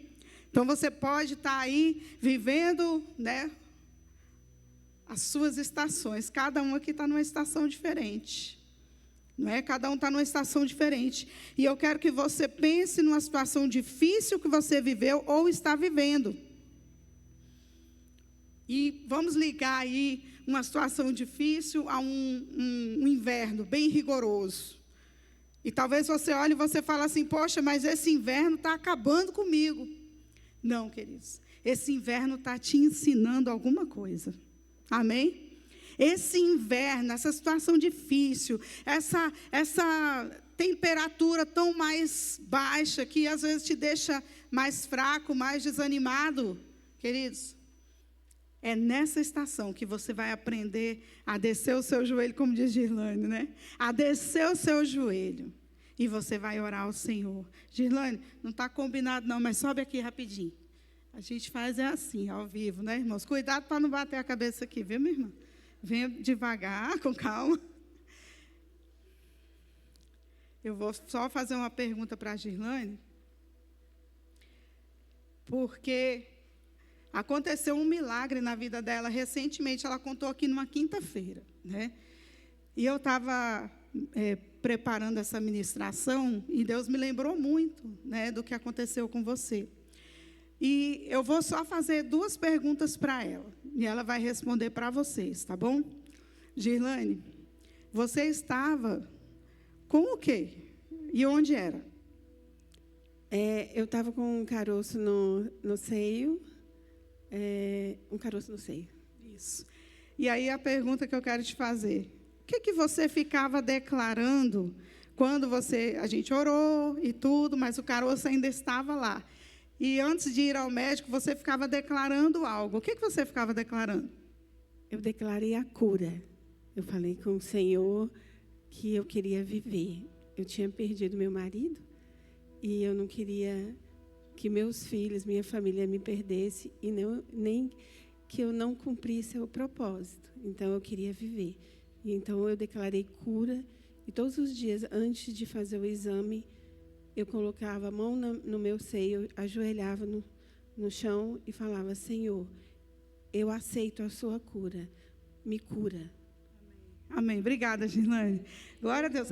Então você pode estar aí vivendo, né, as suas estações. Cada um aqui está numa estação diferente. Não é? Cada um está numa estação diferente. E eu quero que você pense numa situação difícil que você viveu ou está vivendo. E vamos ligar aí uma situação difícil a um inverno bem rigoroso. E talvez você olhe e você fale assim, poxa, mas esse inverno está acabando comigo. Não, queridos. Esse inverno está te ensinando alguma coisa. Amém? Esse inverno, essa situação difícil, essa temperatura tão mais baixa, que às vezes te deixa mais fraco, mais desanimado, queridos, é nessa estação que você vai aprender a descer o seu joelho, como diz Girlane, né? A descer o seu joelho, e você vai orar ao Senhor. Girlane, não está combinado não, mas sobe aqui rapidinho. A gente faz assim, ao vivo, né, irmãos? Cuidado para não bater a cabeça aqui, viu, minha irmã? Venha devagar, com calma. Eu vou só fazer uma pergunta para a Girlane, porque aconteceu um milagre na vida dela recentemente. Ela contou aqui numa quinta-feira, né? E eu estava preparando essa ministração e Deus me lembrou muito, né, do que aconteceu com você. E eu vou só fazer 2 perguntas para ela. E ela vai responder para vocês, tá bom? Girlane, você estava com o quê? E onde era? Eu estava com um caroço no seio. Um caroço no seio. Isso. E aí a pergunta que eu quero te fazer. O que você ficava declarando quando a gente orou e tudo, mas o caroço ainda estava lá? E antes de ir ao médico, você ficava declarando algo. O que você ficava declarando? Eu declarei a cura. Eu falei com o Senhor que eu queria viver. Eu tinha perdido meu marido e eu não queria que meus filhos, minha família me perdesse e nem que eu não cumprisse o propósito. Então, eu queria viver. E então, eu declarei cura. E todos os dias, antes de fazer o exame, eu colocava a mão no meu seio, ajoelhava no chão e falava, Senhor, eu aceito a sua cura, me cura. Amém. Obrigada, Girlane. Glória a Deus.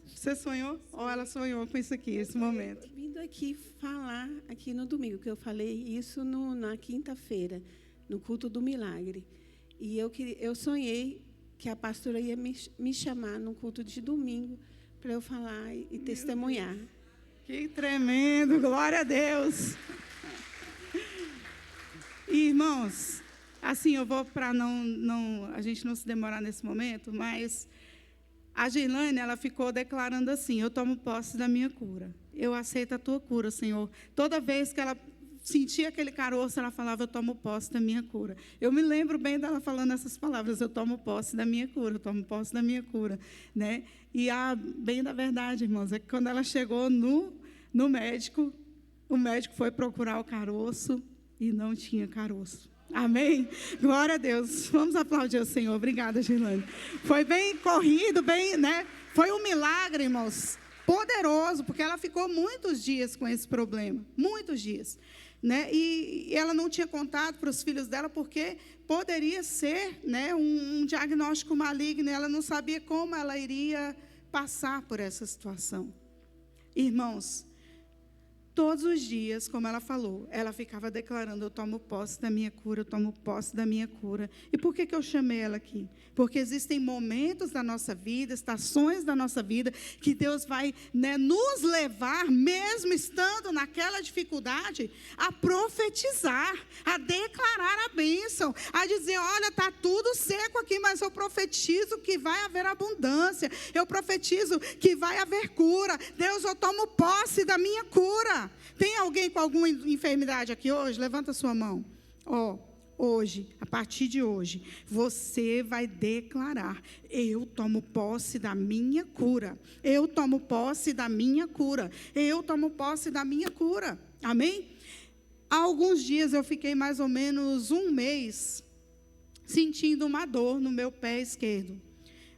Você sonhou? Ou ela sonhou com isso aqui, esse momento? Vindo aqui falar, aqui no domingo, que eu falei isso na quinta-feira, no culto do milagre. E eu sonhei que a pastora ia me chamar no culto de domingo para eu falar e testemunhar. Que tremendo, glória a Deus. E, irmãos, assim, eu vou para a gente não se demorar nesse momento, mas a Girlane, ela ficou declarando assim, eu tomo posse da minha cura. Eu aceito a tua cura, Senhor. Toda vez que ela sentia aquele caroço, ela falava, eu tomo posse da minha cura. Eu me lembro bem dela falando essas palavras, eu tomo posse da minha cura, eu tomo posse da minha cura, né? E bem da verdade, irmãos, é que quando ela chegou no médico, o médico foi procurar o caroço e não tinha caroço. Amém? Glória a Deus. Vamos aplaudir o Senhor. Obrigada, Girlane. Foi bem corrido, né? Foi um milagre, irmãos, poderoso, porque ela ficou muitos dias com esse problema, muitos dias, né? E ela não tinha contado para os filhos dela, porque poderia ser, né, um diagnóstico maligno. Ela não sabia como ela iria passar por essa situação. Irmãos, Todos os dias, como ela falou, ela ficava declarando: eu tomo posse da minha cura, eu tomo posse da minha cura. E por que eu chamei ela aqui? Porque existem momentos da nossa vida, estações da nossa vida, que Deus vai, nos levar, mesmo estando naquela dificuldade, a profetizar, a declarar a bênção, a dizer: olha, está tudo seco aqui, mas eu profetizo que vai haver abundância, eu profetizo que vai haver cura. Deus, eu tomo posse da minha cura. Tem alguém com alguma enfermidade aqui hoje? Levanta a sua mão. Hoje, a partir de hoje, você vai declarar: eu tomo posse da minha cura. Eu tomo posse da minha cura. Eu tomo posse da minha cura. Amém? Há alguns dias eu fiquei mais ou menos um mês sentindo uma dor no meu pé esquerdo.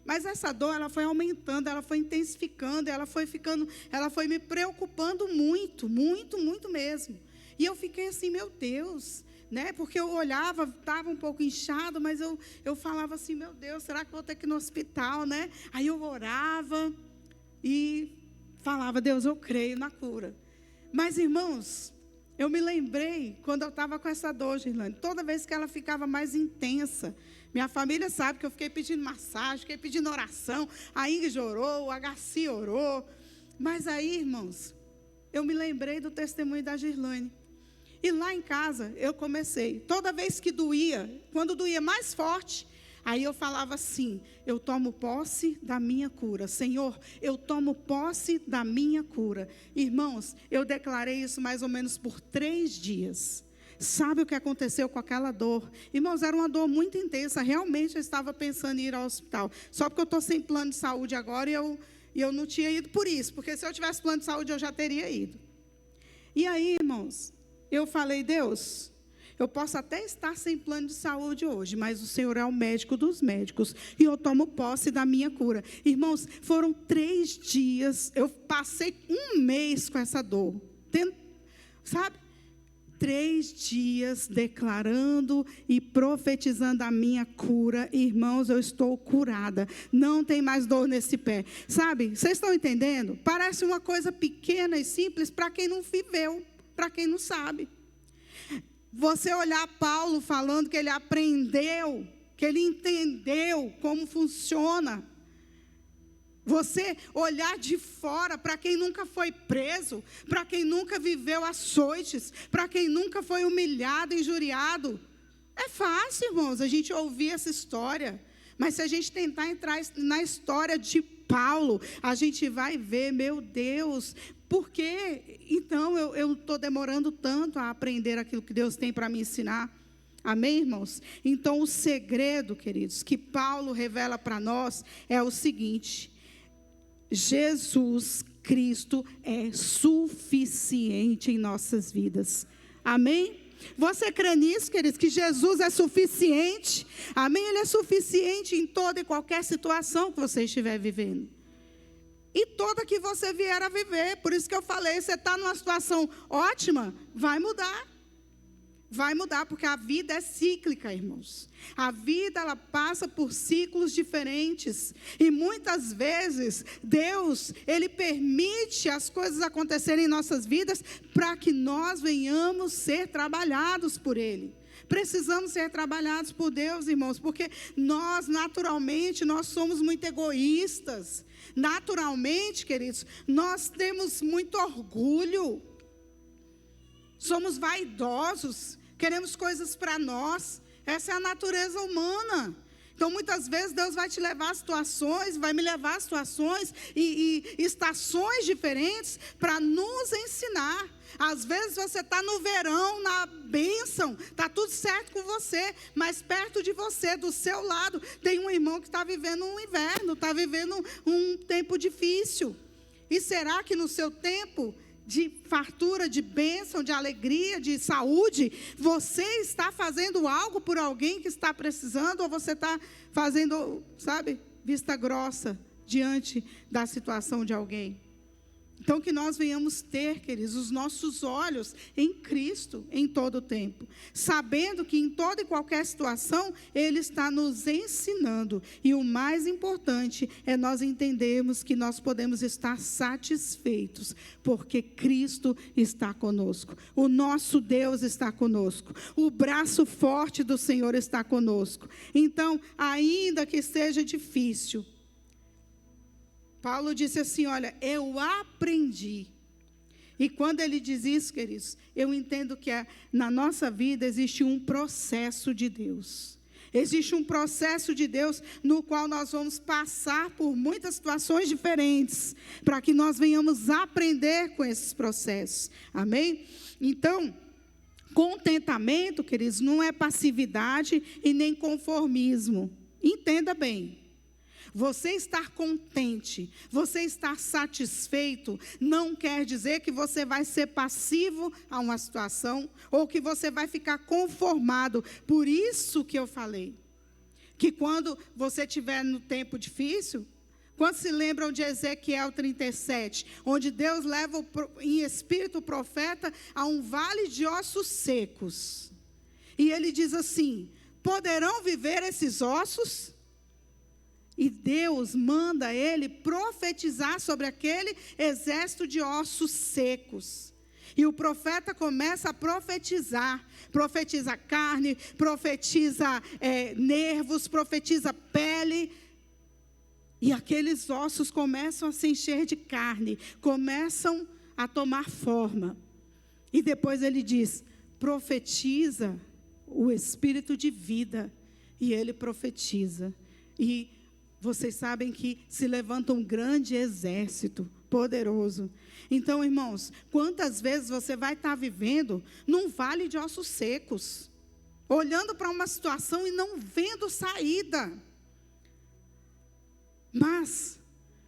Mas essa dor, ela foi aumentando, ela foi intensificando, ela foi me preocupando muito, muito, muito mesmo. E eu fiquei assim: meu Deus, porque eu olhava, estava um pouco inchado, mas eu falava assim: meu Deus, será que vou ter que ir no hospital, Aí eu orava e falava: Deus, eu creio na cura. Mas, irmãos, eu me lembrei quando eu estava com essa dor, Girlane, toda vez que ela ficava mais intensa. Minha família sabe que eu fiquei pedindo massagem, fiquei pedindo oração. A Ingrid orou, o HC orou. Mas aí, irmãos, eu me lembrei do testemunho da Girlane. E lá em casa, eu comecei. Toda vez que doía, quando doía mais forte, aí eu falava assim: eu tomo posse da minha cura. Senhor, eu tomo posse da minha cura. Irmãos, eu declarei isso mais ou menos por 3 dias. Sabe o que aconteceu com aquela dor? Irmãos, era uma dor muito intensa. Realmente eu estava pensando em ir ao hospital. Só porque eu estou sem plano de saúde agora e eu não tinha ido por isso. Porque se eu tivesse plano de saúde, eu já teria ido. E aí, irmãos, eu falei: Deus, eu posso até estar sem plano de saúde hoje, mas o Senhor é o médico dos médicos. E eu tomo posse da minha cura. Irmãos, foram 3 dias. Eu passei um mês com essa dor. Sabe? 3 dias declarando e profetizando a minha cura. Irmãos, eu estou curada. Não tem mais dor nesse pé. Sabe, vocês estão entendendo? Parece uma coisa pequena e simples para quem não viveu, para quem não sabe. Você olhar Paulo falando que ele aprendeu, que ele entendeu como funciona. Você olhar de fora para quem nunca foi preso, para quem nunca viveu açoites, para quem nunca foi humilhado, injuriado. É fácil, irmãos, a gente ouvir essa história. Mas se a gente tentar entrar na história de Paulo, a gente vai ver: meu Deus, por que então eu estou demorando tanto a aprender aquilo que Deus tem para me ensinar? Amém, irmãos? Então, o segredo, queridos, que Paulo revela para nós é o seguinte: Jesus Cristo é suficiente em nossas vidas. Amém? Você crê nisso, queridos? Que Jesus é suficiente? Amém? Ele é suficiente em toda e qualquer situação que você estiver vivendo. E toda que você vier a viver. Por isso que eu falei: você está numa situação ótima, vai mudar. Vai mudar, porque a vida é cíclica, irmãos. A vida, ela passa por ciclos diferentes. E muitas vezes, Deus, Ele permite as coisas acontecerem em nossas vidas para que nós venhamos ser trabalhados por Ele. Precisamos ser trabalhados por Deus, irmãos, porque nós, naturalmente, nós somos muito egoístas. Naturalmente, queridos, nós temos muito orgulho. Somos vaidosos. Queremos coisas para nós. Essa é a natureza humana. Então, muitas vezes, Deus vai te levar a situações, vai me levar a situações e estações diferentes para nos ensinar. Às vezes, você está no verão, na bênção, está tudo certo com você, mas perto de você, do seu lado, tem um irmão que está vivendo um inverno, está vivendo um tempo difícil. E será que no seu tempo de fartura, de bênção, de alegria, de saúde, você está fazendo algo por alguém que está precisando, ou você está fazendo, vista grossa diante da situação de alguém? Então, que nós venhamos ter, queridos, os nossos olhos em Cristo em todo o tempo, sabendo que em toda e qualquer situação, Ele está nos ensinando. E o mais importante é nós entendermos que nós podemos estar satisfeitos, porque Cristo está conosco. O nosso Deus está conosco. O braço forte do Senhor está conosco. Então, ainda que seja difícil, Paulo disse assim, olha, eu aprendi. E quando ele diz isso, queridos, eu entendo que na nossa vida existe um processo de Deus. Existe um processo de Deus no qual nós vamos passar por muitas situações diferentes, para que nós venhamos aprender com esses processos. Amém? Então, contentamento, queridos, não é passividade e nem conformismo. Entenda bem. Você estar contente, você estar satisfeito, não quer dizer que você vai ser passivo a uma situação, ou que você vai ficar conformado. Por isso que eu falei, que quando você estiver no tempo difícil, quando se lembram de Ezequiel 37, onde Deus leva em espírito o profeta a um vale de ossos secos, e ele diz assim, poderão viver esses ossos? E Deus manda ele profetizar sobre aquele exército de ossos secos. E o profeta começa a profetizar. Profetiza carne, profetiza nervos, profetiza pele. E aqueles ossos começam a se encher de carne, começam a tomar forma. E depois ele diz, profetiza o espírito de vida. E ele profetiza. E vocês sabem que se levanta um grande exército poderoso. Então, irmãos, quantas vezes você vai estar vivendo num vale de ossos secos, olhando para uma situação e não vendo saída. Mas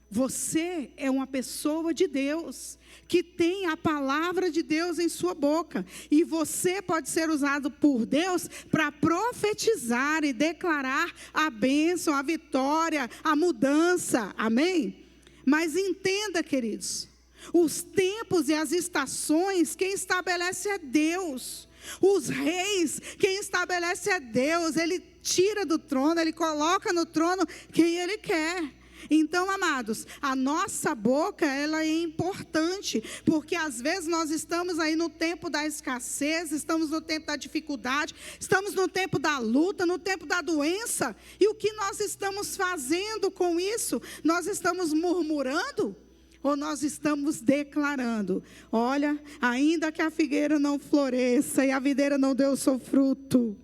você é uma pessoa de Deus, que tem a palavra de Deus em sua boca. E você pode ser usado por Deus para profetizar e declarar a bênção, a vitória, a mudança. Amém? Mas entenda, queridos, os tempos e as estações, quem estabelece é Deus. Os reis, quem estabelece é Deus. Ele tira do trono, Ele coloca no trono quem Ele quer. Então, amados, a nossa boca, ela é importante, porque às vezes nós estamos aí no tempo da escassez, estamos no tempo da dificuldade, estamos no tempo da luta, no tempo da doença, e o que nós estamos fazendo com isso? Nós estamos murmurando? Ou nós estamos declarando, olha, ainda que a figueira não floresça e a videira não dê o seu fruto,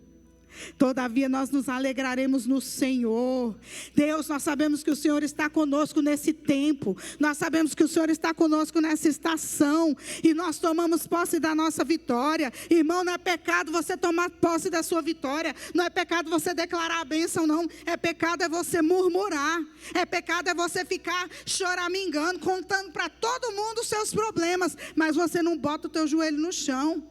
todavia nós nos alegraremos no Senhor. Deus, nós sabemos que o Senhor está conosco nesse tempo, nós sabemos que o Senhor está conosco nessa estação, e nós tomamos posse da nossa vitória. Irmão, não é pecado você tomar posse da sua vitória, não é pecado você declarar a bênção, não. É pecado é você murmurar, é pecado é você ficar choramingando, contando para todo mundo os seus problemas, mas você não bota o teu joelho no chão.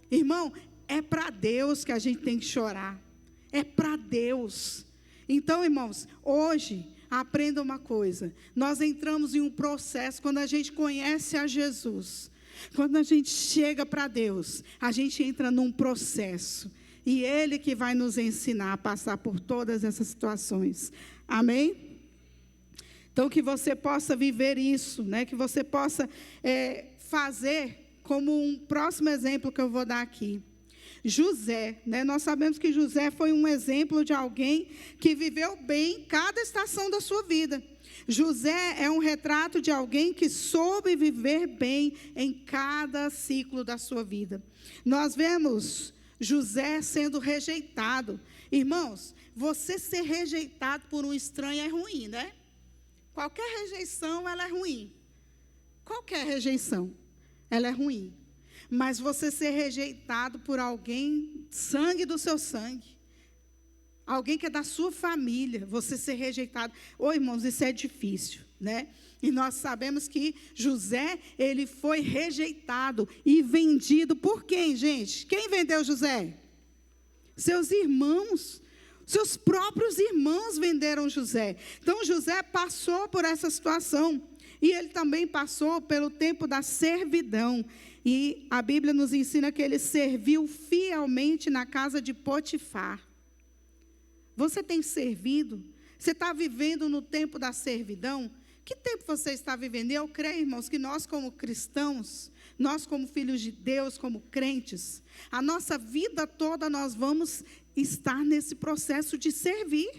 Irmão, é para Deus que a gente tem que chorar. É para Deus. Então, irmãos, hoje, aprenda uma coisa. Nós entramos em um processo, quando a gente conhece a Jesus, quando a gente chega para Deus, a gente entra num processo. E Ele que vai nos ensinar a passar por todas essas situações. Amém? Então, que você possa viver isso, né? Que você possa fazer como um próximo exemplo que eu vou dar aqui. José, né? Nós sabemos que José foi um exemplo de alguém que viveu bem cada estação da sua vida. José é um retrato de alguém que soube viver bem em cada ciclo da sua vida. Nós vemos José sendo rejeitado. Irmãos, você ser rejeitado por um estranho é ruim, né? Qualquer rejeição, ela é ruim. Qualquer rejeição, ela é ruim. Mas você ser rejeitado por alguém, sangue do seu sangue, alguém que é da sua família, você ser rejeitado. Ô, irmãos, isso é difícil, né? E nós sabemos que José, ele foi rejeitado e vendido por quem, gente? Quem vendeu José? Seus irmãos. Seus próprios irmãos venderam José. Então, José passou por essa situação. E ele também passou pelo tempo da servidão. E a Bíblia nos ensina que ele serviu fielmente na casa de Potifar. Você tem servido? Você está vivendo no tempo da servidão? Que tempo você está vivendo? E eu creio, irmãos, que nós como cristãos, nós como filhos de Deus, como crentes, a nossa vida toda nós vamos estar nesse processo de servir.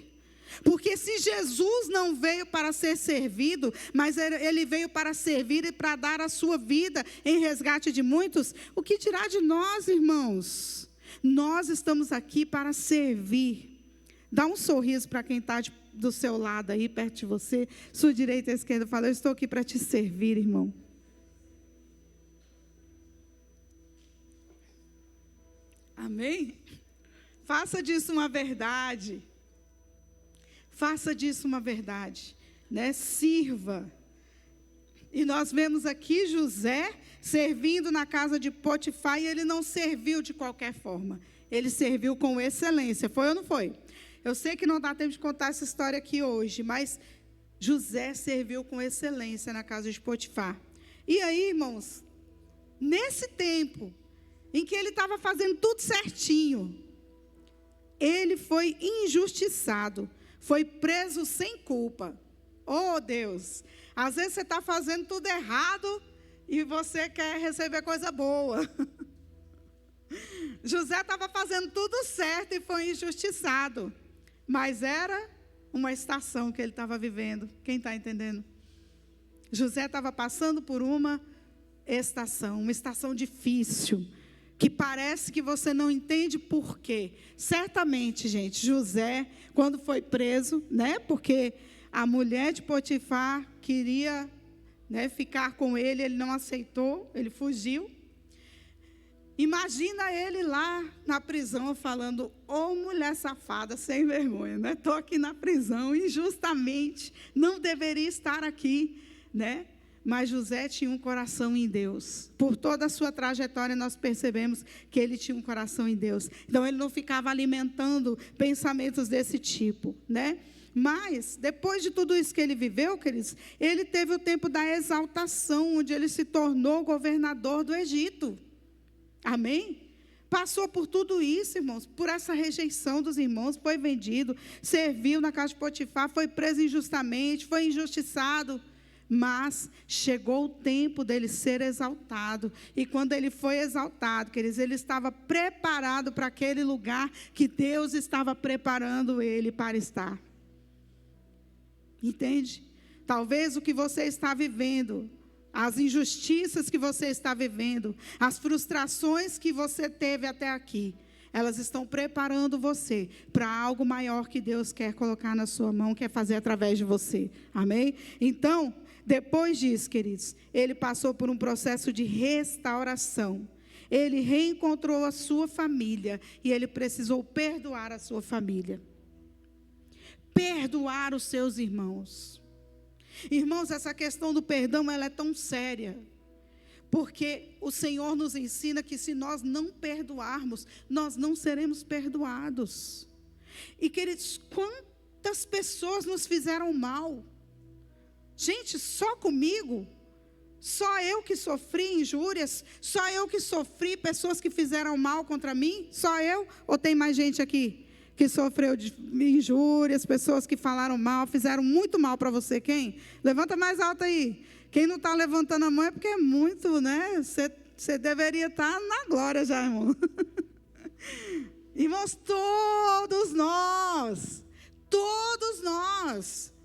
Porque se Jesus não veio para ser servido, mas ele veio para servir e para dar a sua vida em resgate de muitos, o que dirá de nós, irmãos? Nós estamos aqui para servir. Dá um sorriso para quem está do seu lado aí, perto de você, sua direita e esquerda, fala: eu estou aqui para te servir, irmão. Amém? Faça disso uma verdade. Faça disso uma verdade, né? Sirva. E nós vemos aqui José servindo na casa de Potifar, e ele não serviu de qualquer forma. Ele serviu com excelência. Foi ou não foi? Eu sei que não dá tempo de contar essa história aqui hoje, mas José serviu com excelência na casa de Potifar. E aí, irmãos, nesse tempo em que ele estava fazendo tudo certinho, ele foi injustiçado, foi preso sem culpa. Oh, Deus! Às vezes você está fazendo tudo errado e você quer receber coisa boa. José estava fazendo tudo certo e foi injustiçado. Mas era uma estação que ele estava vivendo. Quem está entendendo? José estava passando por uma estação difícil, que parece que você não entende por quê. Certamente, gente, José, quando foi preso, né, porque a mulher de Potifar queria, né, ficar com ele, ele não aceitou, ele fugiu. Imagina ele lá na prisão falando: ô mulher safada, sem vergonha, né? Estou aqui na prisão injustamente, não deveria estar aqui, né? Mas José tinha um coração em Deus. Por toda a sua trajetória nós percebemos que ele tinha um coração em Deus. Então ele não ficava alimentando pensamentos desse tipo, né? Mas, depois de tudo isso que ele viveu, queridos, ele teve o tempo da exaltação, onde ele se tornou governador do Egito. Amém? Passou por tudo isso, irmãos, por essa rejeição dos irmãos, foi vendido, serviu na casa de Potifar, foi preso injustamente, foi injustiçado, mas chegou o tempo dele ser exaltado, e quando ele foi exaltado, queridos, ele estava preparado para aquele lugar que Deus estava preparando ele para estar. Entende? Talvez o que você está vivendo, as injustiças que você está vivendo, as frustrações que você teve até aqui, elas estão preparando você para algo maior que Deus quer colocar na sua mão, quer fazer através de você. Amém? Então, depois disso, queridos, ele passou por um processo de restauração. Ele reencontrou a sua família e ele precisou perdoar a sua família. Perdoar os seus irmãos. Irmãos, essa questão do perdão, ela é tão séria, porque o Senhor nos ensina que se nós não perdoarmos, nós não seremos perdoados. E, queridos, quantas pessoas nos fizeram mal? Gente, só comigo? Só eu que sofri injúrias? Só eu que sofri pessoas que fizeram mal contra mim? Só eu? Ou tem mais gente aqui que sofreu de injúrias, pessoas que falaram mal, fizeram muito mal para você? Quem? Levanta mais alto aí. Quem não está levantando a mão é porque é muito, né? Você deveria estar na glória já, irmão. Irmãos, todos nós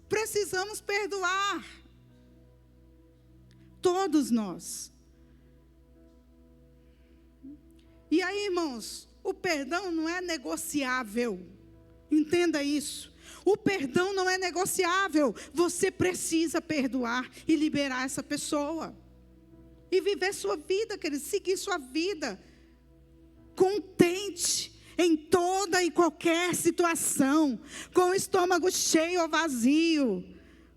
precisamos perdoar. Todos nós. E aí, irmãos, o perdão não é negociável. Entenda isso. O perdão não é negociável. Você precisa perdoar e liberar essa pessoa. E viver sua vida, querido. Seguir sua vida. Contente em toda e qualquer situação. Com o estômago cheio ou vazio.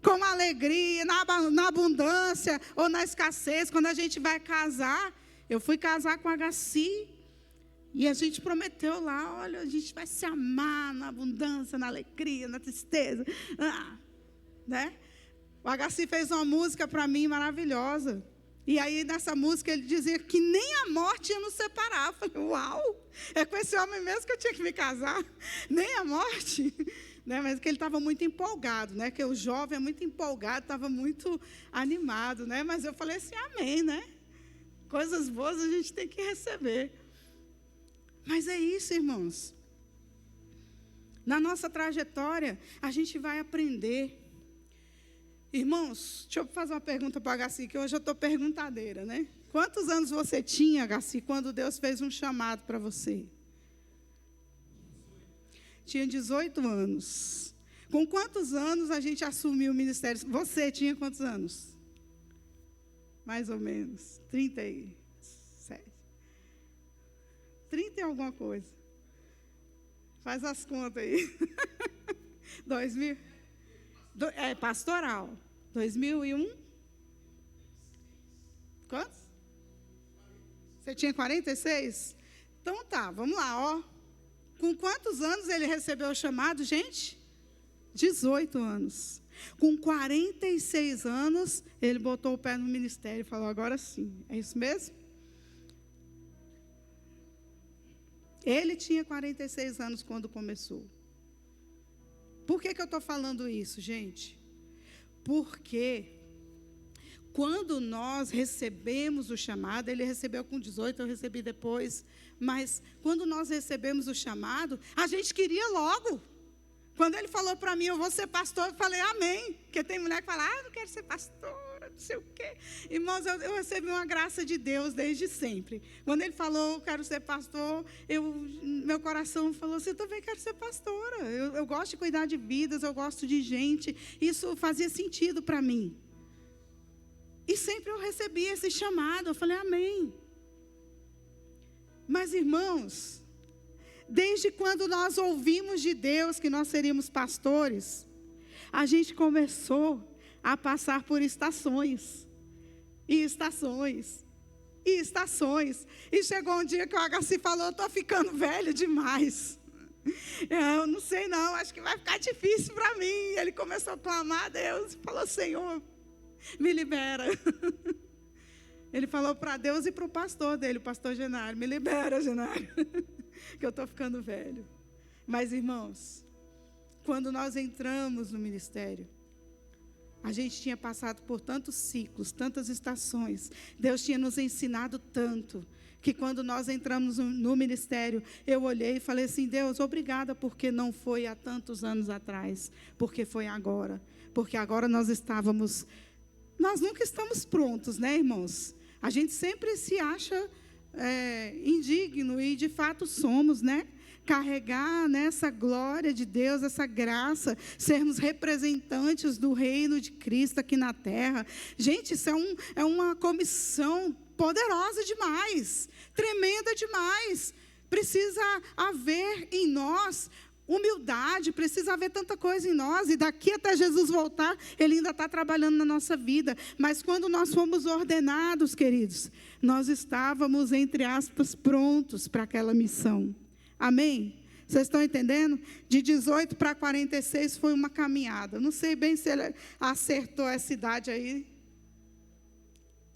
Com alegria, na abundância ou na escassez. Quando a gente vai casar. Eu fui casar com a Gaci. E a gente prometeu lá, olha, a gente vai se amar na abundância, na alegria, na tristeza, né? O Agaci fez uma música para mim maravilhosa. E aí, nessa música, ele dizia que nem a morte ia nos separar. Eu falei, uau, é com esse homem mesmo que eu tinha que me casar? Nem a morte. Né? Mas que ele estava muito empolgado, né? Que o jovem é muito empolgado, estava muito animado. Né? Mas eu falei assim, amém, né? Coisas boas a gente tem que receber. Mas é isso, irmãos. Na nossa trajetória, a gente vai aprender. Irmãos, deixa eu fazer uma pergunta para a Agaci, que hoje eu estou perguntadeira, né? Quantos anos você tinha, Agaci, quando Deus fez um chamado para você? Tinha 18 anos. Com quantos anos a gente assumiu o ministério? Você tinha quantos anos? Mais ou menos. 37. 30 e alguma coisa. Faz as contas aí. 2000. É pastoral. 2001? Quantos? Você tinha 46? Então tá, vamos lá, ó. Com quantos anos ele recebeu o chamado, gente? 18 anos. Com 46 anos, ele botou o pé no ministério e falou, agora sim. É isso mesmo? Ele tinha 46 anos quando começou. Por que eu estou falando isso, gente? Porque quando nós recebemos o chamado, ele recebeu com 18, eu recebi depois, mas quando nós recebemos o chamado, a gente queria logo. Quando ele falou para mim, eu vou ser pastor, eu falei, amém. Porque tem mulher que fala, eu não quero ser pastora, não sei o quê. Irmãos, eu recebi uma graça de Deus desde sempre. Quando ele falou, eu quero ser pastor, meu coração falou assim, eu também quero ser pastora. Eu gosto de cuidar de vidas, eu gosto de gente. Isso fazia sentido para mim. E sempre eu recebi esse chamado, eu falei, amém. Mas, irmãos, desde quando nós ouvimos de Deus que nós seríamos pastores, a gente começou a passar por estações, e estações, e estações. E chegou um dia que o Agaci falou, eu estou ficando velho demais. Eu não sei não, acho que vai ficar difícil para mim. Ele começou a clamar a Deus, falou, Senhor, me libera. Ele falou para Deus e para o pastor dele, o pastor Genário, me libera, Genário, que eu estou ficando velho. Mas, irmãos, quando nós entramos no ministério, a gente tinha passado por tantos ciclos, tantas estações. Deus tinha nos ensinado tanto, que quando nós entramos no ministério, eu olhei e falei assim, Deus, obrigada, porque não foi há tantos anos atrás, porque foi agora. Porque agora nós nunca estamos prontos, né, irmãos? A gente sempre se acha indigno, e de fato somos, né? Carregar nessa glória de Deus, essa graça, sermos representantes do reino de Cristo aqui na terra. Gente, isso é uma comissão poderosa demais, tremenda demais. Precisa haver em nós humildade, precisa haver tanta coisa em nós, e daqui até Jesus voltar, Ele ainda está trabalhando na nossa vida. Mas quando nós fomos ordenados, queridos, nós estávamos, entre aspas, prontos para aquela missão. Amém? Vocês estão entendendo? De 18 para 46 foi uma caminhada. Não sei bem se ele acertou essa idade aí.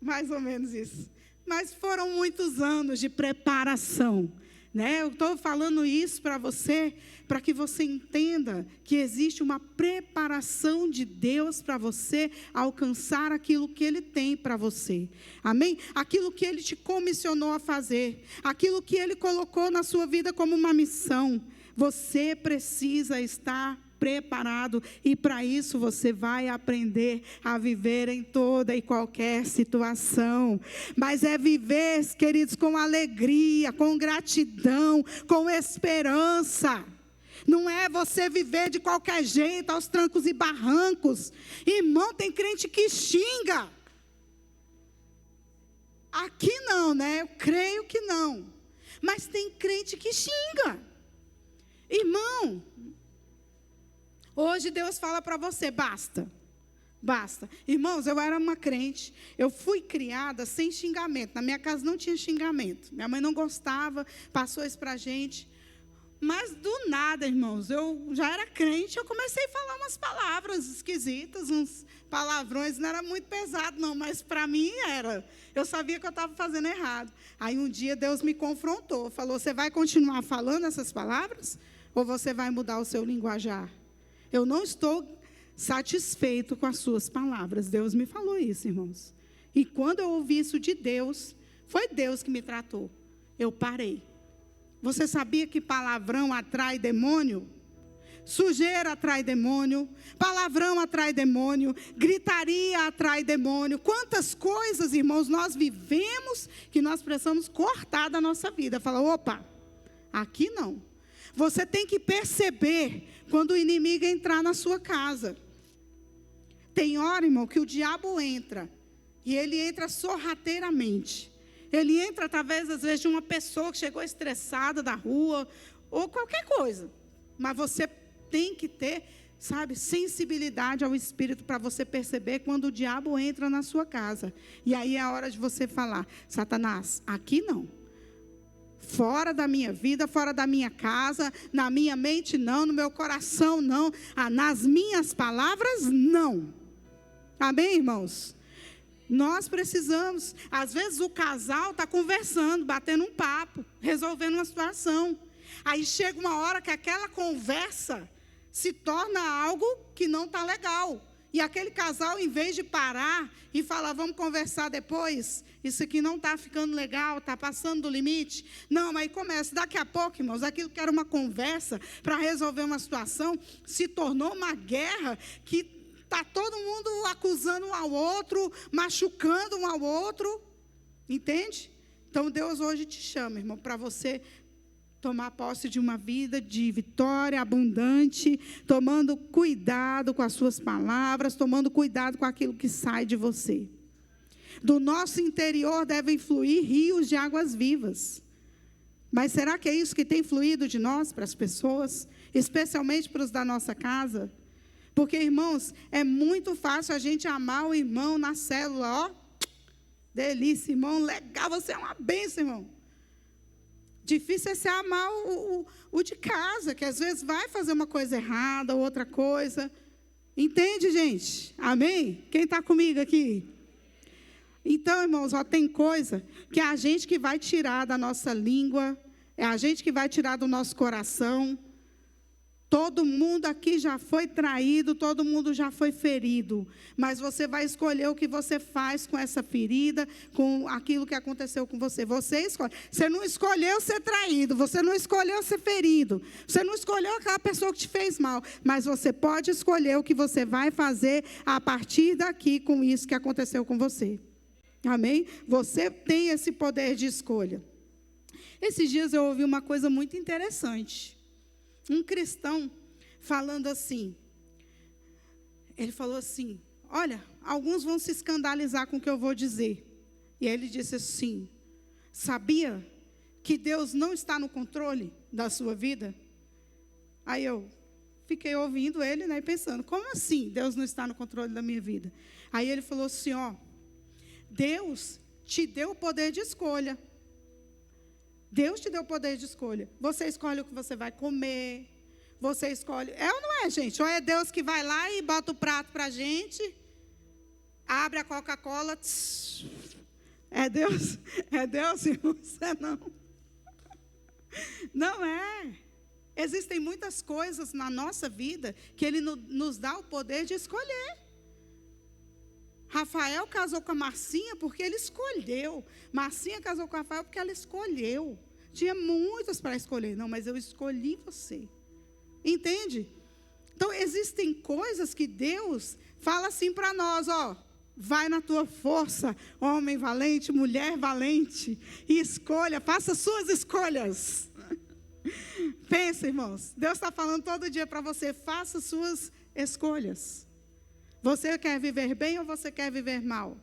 Mais ou menos isso. Mas foram muitos anos de preparação. Né? Eu estou falando isso para você, para que você entenda que existe uma preparação de Deus para você alcançar aquilo que Ele tem para você. Amém? Aquilo que Ele te comissionou a fazer, aquilo que Ele colocou na sua vida como uma missão. Você precisa estar preparado, e para isso você vai aprender a viver em toda e qualquer situação. Mas é viver, queridos, com alegria, com gratidão, com esperança. Não é você viver de qualquer jeito, aos trancos e barrancos. Irmão, tem crente que xinga. Aqui não, né? Eu creio que não. Mas tem crente que xinga. Irmão, hoje Deus fala para você, basta. Basta. Irmãos, eu era uma crente, eu fui criada sem xingamento. Na minha casa não tinha xingamento. Minha mãe não gostava, passou isso para a gente. Mas do nada, irmãos, eu já era crente, eu comecei a falar umas palavras esquisitas, uns palavrões, não era muito pesado não, mas para mim era. Eu sabia que eu estava fazendo errado. Aí um dia Deus me confrontou, falou: você vai continuar falando essas palavras ou você vai mudar o seu linguajar? Eu não estou satisfeito com as suas palavras. Deus me falou isso, irmãos. E quando eu ouvi isso de Deus, foi Deus que me tratou. Eu parei. Você sabia que palavrão atrai demônio? Sujeira atrai demônio, palavrão atrai demônio, gritaria atrai demônio. Quantas coisas, irmãos, nós vivemos que nós precisamos cortar da nossa vida. Fala: opa, aqui não. Você tem que perceber quando o inimigo entrar na sua casa. Tem hora, irmão, que o diabo entra, e ele entra sorrateiramente. Ele entra através, às vezes, de uma pessoa que chegou estressada da rua, ou qualquer coisa. Mas você tem que ter, sabe, sensibilidade ao Espírito para você perceber quando o diabo entra na sua casa. E aí é a hora de você falar: Satanás, aqui não. Fora da minha vida, fora da minha casa, na minha mente não, no meu coração não, nas minhas palavras não. Amém, irmãos? Nós precisamos, às vezes o casal está conversando, batendo um papo, resolvendo uma situação. Aí chega uma hora que aquela conversa se torna algo que não está legal. E aquele casal, em vez de parar e falar: vamos conversar depois, isso aqui não está ficando legal, está passando do limite. Não, aí começa, daqui a pouco, irmãos, aquilo que era uma conversa para resolver uma situação, se tornou uma guerra que está todo mundo acusando um ao outro, machucando um ao outro. Entende? Então Deus hoje te chama, irmão, para você tomar posse de uma vida de vitória abundante, tomando cuidado com as suas palavras, tomando cuidado com aquilo que sai de você. Do nosso interior devem fluir rios de águas vivas. Mas será que é isso que tem fluído de nós para as pessoas, especialmente para os da nossa casa? Porque, irmãos, é muito fácil a gente amar o irmão na célula, ó. Delícia, irmão, legal, você é uma bênção, irmão. Difícil é você amar o de casa, que às vezes vai fazer uma coisa errada, outra coisa. Entende, gente? Amém? Quem está comigo aqui? Então, irmãos, ó, tem coisa que é a gente que vai tirar da nossa língua, é a gente que vai tirar do nosso coração. Todo mundo aqui já foi traído, todo mundo já foi ferido. Mas você vai escolher o que você faz com essa ferida, com aquilo que aconteceu com você. Você escolhe. Você não escolheu ser traído, você não escolheu ser ferido, você não escolheu aquela pessoa que te fez mal. Mas você pode escolher o que você vai fazer a partir daqui com isso que aconteceu com você. Amém? Você tem esse poder de escolha. Esses dias eu ouvi uma coisa muito interessante. Um cristão falando assim, ele falou assim: olha, alguns vão se escandalizar com o que eu vou dizer. E aí ele disse assim: sabia que Deus não está no controle da sua vida? Aí eu fiquei ouvindo ele, né, pensando: como assim Deus não está no controle da minha vida? Aí ele falou assim: ó, Deus te deu o poder de escolha. Deus te deu o poder de escolha. Você escolhe o que você vai comer. Você escolhe. É ou não é, gente? Ou é Deus que vai lá e bota o prato para a gente, abre a Coca-Cola. É Deus? É Deus, irmãos? É não. Não é. Existem muitas coisas na nossa vida que Ele nos dá o poder de escolher. Rafael casou com a Marcinha porque ele escolheu. Marcinha casou com o Rafael porque ela escolheu. Tinha muitas para escolher. Não, mas eu escolhi você. Entende? Então, existem coisas que Deus fala assim para nós, ó. Vai na tua força, homem valente, mulher valente. E escolha, faça suas escolhas. Pensa, irmãos. Deus está falando todo dia para você, faça suas escolhas. Você quer viver bem ou você quer viver mal?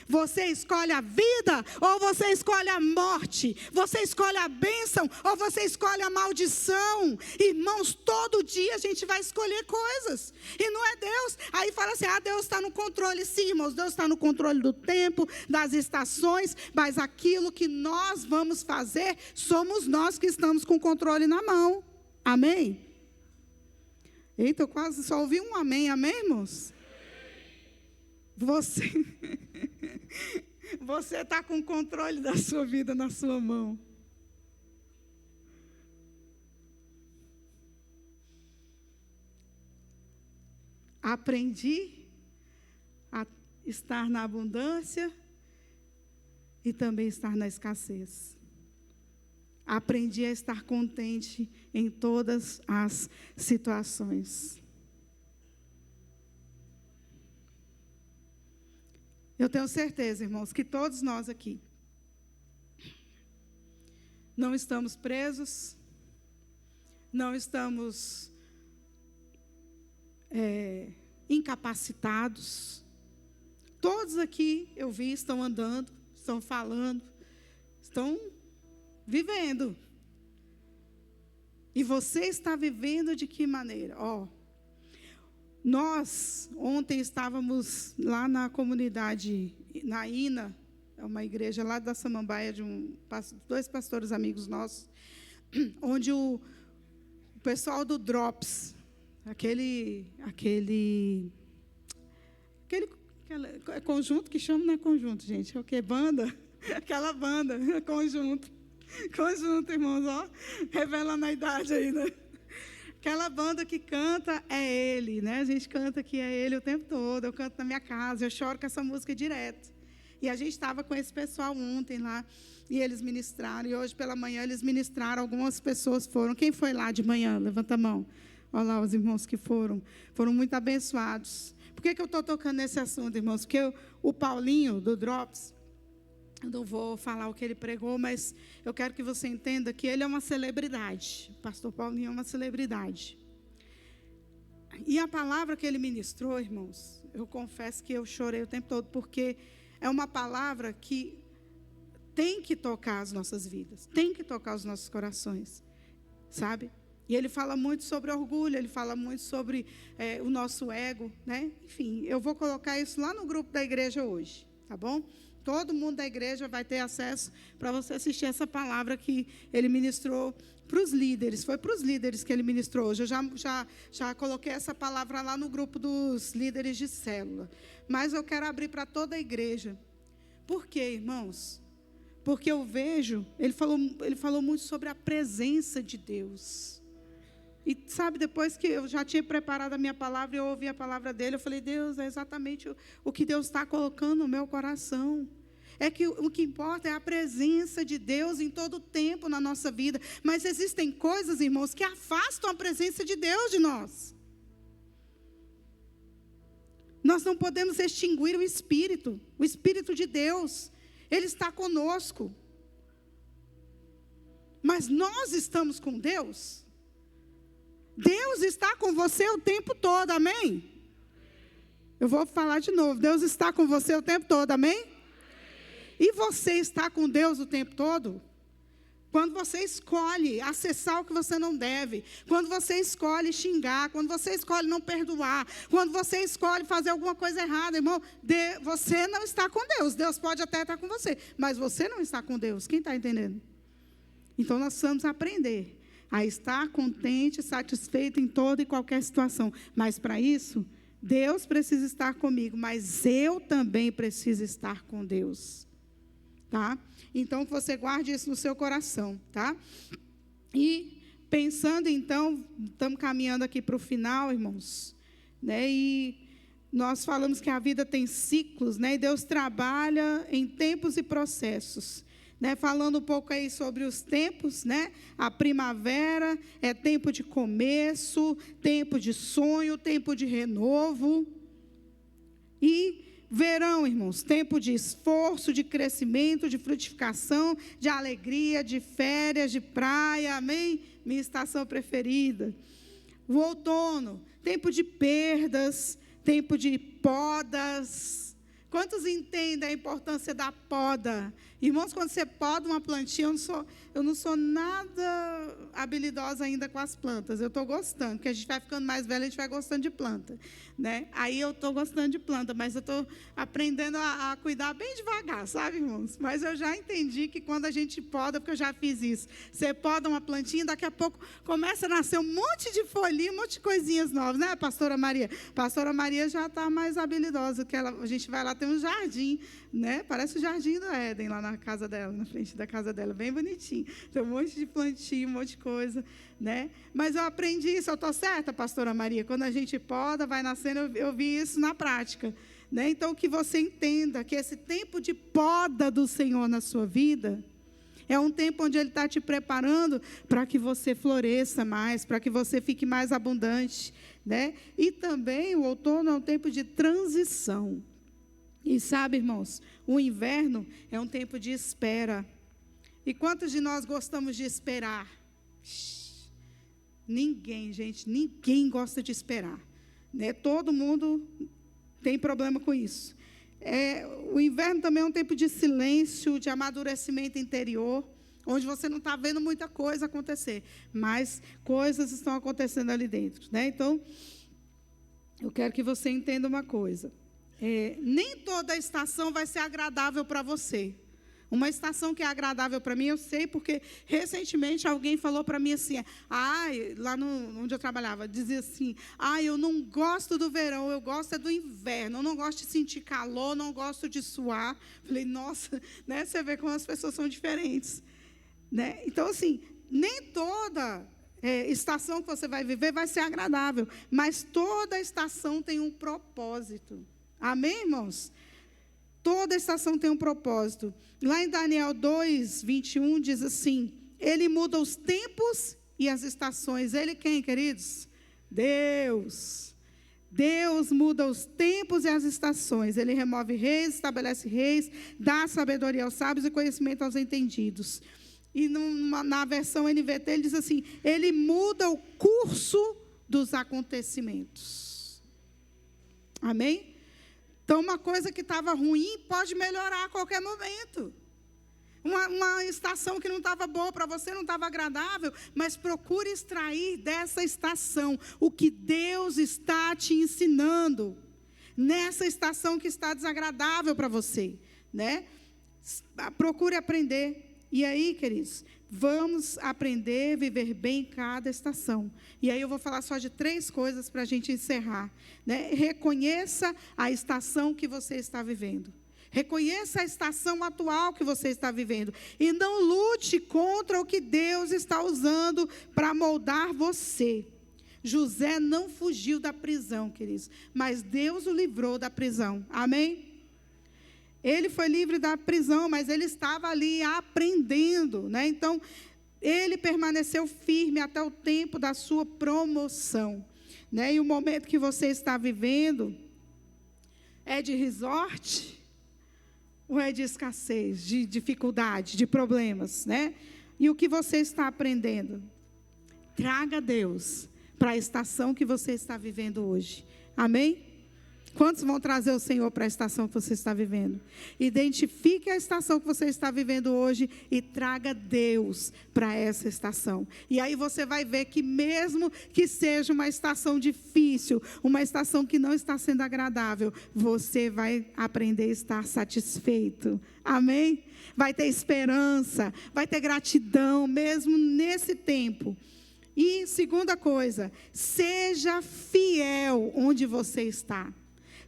Você escolhe a vida ou você escolhe a morte? Você escolhe a bênção ou você escolhe a maldição? Irmãos, todo dia a gente vai escolher coisas. E não é Deus. Aí fala assim, Deus está no controle. Sim, irmãos, Deus está no controle do tempo, das estações. Mas aquilo que nós vamos fazer, somos nós que estamos com o controle na mão. Amém? Eita, eu quase só ouvi um amém. Amém, irmãos? Você está com o controle da sua vida na sua mão. Aprendi a estar na abundância e também estar na escassez. Aprendi a estar contente em todas as situações. Eu tenho certeza, irmãos, que todos nós aqui não estamos presos, não estamos incapacitados. Todos aqui, eu vi, estão andando, estão falando, estão vivendo. E você está vivendo de que maneira? Nós, ontem estávamos lá na comunidade, na INA, é uma igreja lá da Samambaia, de dois pastores amigos nossos, onde o pessoal do Drops, aquele conjunto que chama, não é conjunto, gente, é o quê? Banda? Aquela banda, conjunto, irmãos, revelando a idade aí, né? Aquela banda que canta é ele, né? A gente canta que é ele o tempo todo. Eu canto na minha casa, eu choro com essa música direto. E a gente estava com esse pessoal ontem lá, e eles ministraram. E hoje pela manhã eles ministraram, algumas pessoas foram. Quem foi lá de manhã? Levanta a mão. Olha lá os irmãos que foram muito abençoados. Por que eu estou tocando nesse assunto, irmãos? Porque o Paulinho, do Drops, eu não vou falar o que ele pregou, mas eu quero que você entenda que ele é uma celebridade. O pastor Paulinho é uma celebridade. E a palavra que ele ministrou, irmãos, eu confesso que eu chorei o tempo todo, porque é uma palavra que tem que tocar as nossas vidas, tem que tocar os nossos corações, sabe? E ele fala muito sobre orgulho, ele fala muito sobre o nosso ego, né? Enfim, eu vou colocar isso lá no grupo da igreja hoje, tá bom? Todo mundo da igreja vai ter acesso para você assistir essa palavra que ele ministrou para os líderes. Foi para os líderes que ele ministrou hoje. Eu já coloquei essa palavra lá no grupo dos líderes de célula. Mas eu quero abrir para toda a igreja. Por quê, irmãos? Porque eu vejo, ele falou muito sobre a presença de Deus. E sabe, depois que eu já tinha preparado a minha palavra, eu ouvi a palavra dele, eu falei, Deus, é exatamente o que Deus está colocando no meu coração. É que o que importa é a presença de Deus em todo o tempo na nossa vida. Mas existem coisas, irmãos, que afastam a presença de Deus de nós. Nós não podemos extinguir o Espírito de Deus. Ele está conosco. Mas nós estamos com Deus. Deus está com você o tempo todo, amém? Eu vou falar de novo. Deus está com você o tempo todo, amém? E você está com Deus o tempo todo? Quando você escolhe acessar o que você não deve, quando você escolhe xingar, quando você escolhe não perdoar, quando você escolhe fazer alguma coisa errada, irmão, você não está com Deus. Deus pode até estar com você, mas você não está com Deus. Quem está entendendo? Então nós precisamos aprender a estar contente, satisfeito em toda e qualquer situação. Mas para isso, Deus precisa estar comigo, mas eu também preciso estar com Deus. Tá? Então, que você guarde isso no seu coração, tá? E pensando, então, estamos caminhando aqui para o final, irmãos, né? E nós falamos que a vida tem ciclos, né? E Deus trabalha em tempos e processos. Né, falando um pouco aí sobre os tempos, né? A primavera é tempo de começo, tempo de sonho, tempo de renovo. E verão, irmãos, tempo de esforço, de crescimento, de frutificação, de alegria, de férias, de praia, amém? Minha estação preferida. O outono, tempo de perdas, tempo de podas. Quantos entendem a importância da poda? Irmãos, quando você poda uma plantinha, eu não sou nada habilidosa ainda com as plantas. Eu estou gostando, porque a gente vai ficando mais velho, a gente vai gostando de planta, né? Aí eu estou gostando de planta, mas eu estou aprendendo a cuidar bem devagar, sabe, irmãos? Mas eu já entendi que quando a gente poda, porque eu já fiz isso, você poda uma plantinha, daqui a pouco começa a nascer um monte de folhinha, um monte de coisinhas novas, né, pastora Maria? Pastora Maria já está mais habilidosa, que a gente vai lá, tem um jardim, né? Parece o jardim do Éden, lá na casa dela, na frente da casa dela, bem bonitinho. Tem um monte de plantinha, um monte de coisa, né? Mas eu aprendi isso, eu estou certa, pastora Maria? Quando a gente poda, vai nascendo, eu vi isso na prática, né? Então, que você entenda que esse tempo de poda do Senhor na sua vida é um tempo onde Ele está te preparando para que você floresça mais, para que você fique mais abundante, né? E também o outono é um tempo de transição. E sabe, irmãos, o inverno é um tempo de espera. E quantos de nós gostamos de esperar? Ninguém, gente, ninguém gosta de esperar, né? Todo mundo tem problema com isso. O inverno também é um tempo de silêncio, de amadurecimento interior, onde você não está vendo muita coisa acontecer, mas coisas estão acontecendo ali dentro, né? Então, eu quero que você entenda uma coisa. Nem toda estação vai ser agradável para você. Uma estação que é agradável para mim, eu sei, porque recentemente alguém falou para mim assim, lá onde eu trabalhava, dizia assim, eu não gosto do verão, eu gosto do inverno, eu não gosto de sentir calor, não gosto de suar. Falei, nossa, né, você vê como as pessoas são diferentes, né? Então, assim, nem toda estação que você vai viver vai ser agradável, mas toda estação tem um propósito. Amém, irmãos? Toda estação tem um propósito. Lá em Daniel 2, 21, diz assim, Ele muda os tempos e as estações. Ele quem, queridos? Deus. Deus muda os tempos e as estações. Ele remove reis, estabelece reis, dá sabedoria aos sábios e conhecimento aos entendidos. E na versão NVT ele diz assim, Ele muda o curso dos acontecimentos. Amém? Então, uma coisa que estava ruim pode melhorar a qualquer momento. Uma estação que não estava boa para você, não estava agradável, mas procure extrair dessa estação o que Deus está te ensinando, nessa estação que está desagradável para você, né? Procure aprender. E aí, queridos, vamos aprender a viver bem em cada estação. E aí eu vou falar só de 3 coisas para a gente encerrar, né? Reconheça a estação que você está vivendo. Reconheça a estação atual que você está vivendo. E não lute contra o que Deus está usando para moldar você. José não fugiu da prisão, queridos, mas Deus o livrou da prisão. Amém? Ele foi livre da prisão, mas ele estava ali aprendendo, né? Então, ele permaneceu firme até o tempo da sua promoção, né? E o momento que você está vivendo é de resort ou é de escassez, de dificuldade, de problemas, né? E o que você está aprendendo? Traga Deus para a estação que você está vivendo hoje. Amém? Quantos vão trazer o Senhor para a estação que você está vivendo? Identifique a estação que você está vivendo hoje e traga Deus para essa estação. E aí você vai ver que mesmo que seja uma estação difícil, uma estação que não está sendo agradável, você vai aprender a estar satisfeito. Amém? Vai ter esperança, vai ter gratidão, mesmo nesse tempo. E segunda coisa, seja fiel onde você está.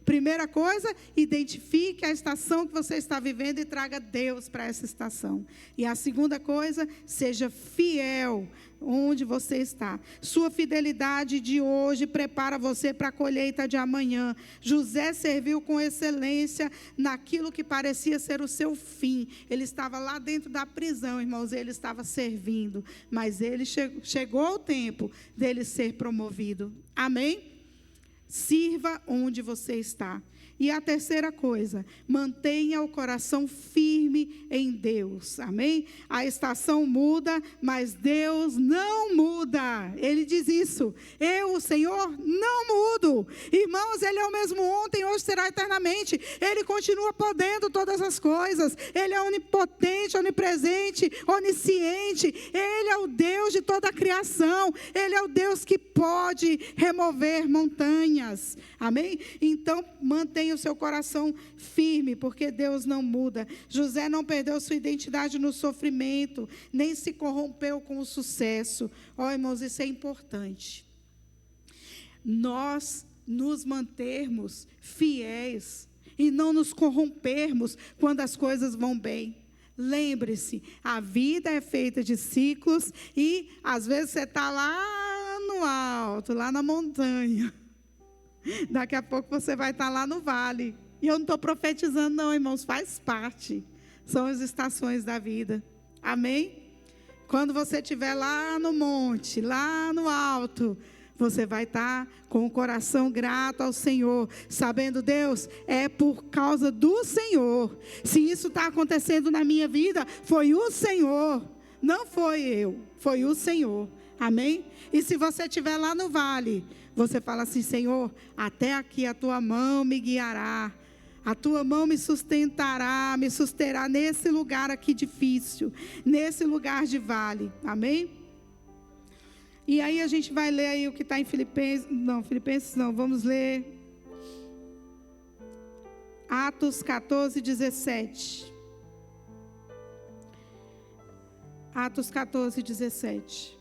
Primeira coisa, identifique a estação que você está vivendo e traga Deus para essa estação. E a segunda coisa, seja fiel onde você está. Sua fidelidade de hoje prepara você para a colheita de amanhã. José serviu com excelência naquilo que parecia ser o seu fim. Ele estava lá dentro da prisão, irmãos, ele estava servindo. Mas ele chegou o tempo dele ser promovido. Amém? Sirva onde você está. E a terceira coisa, mantenha o coração firme em Deus, amém? A estação muda, mas Deus não muda. Ele diz isso: eu, o Senhor, não mudo. Irmãos, Ele é o mesmo ontem, hoje será eternamente. Ele continua podendo todas as coisas. Ele é onipotente, onipresente, onisciente. Ele é o Deus de toda a criação. Ele é o Deus que pode remover montanhas, amém? Então, mantenha o seu coração firme, porque Deus não muda. José não perdeu sua identidade no sofrimento, nem se corrompeu com o sucesso. Ó, irmãos, isso é importante. Nós nos mantermos fiéis e não nos corrompermos quando as coisas vão bem. Lembre-se, a vida é feita de ciclos e às vezes você está lá no alto, lá na montanha. Daqui a pouco você vai estar lá no vale. E eu não estou profetizando não, irmãos, faz parte. São as estações da vida. Amém? Quando você estiver lá no monte, lá no alto, você vai estar com o coração grato ao Senhor, sabendo, Deus, é por causa do Senhor. Se isso está acontecendo na minha vida, foi o Senhor, não foi eu, foi o Senhor. Amém? E se você estiver lá no vale, você fala assim: Senhor, até aqui a tua mão me guiará, a tua mão me sustentará, me susterá nesse lugar aqui difícil, nesse lugar de vale. Amém? E aí a gente vai ler aí o que está em Filipenses não, vamos ler Atos 14, 17. Atos 14, 17.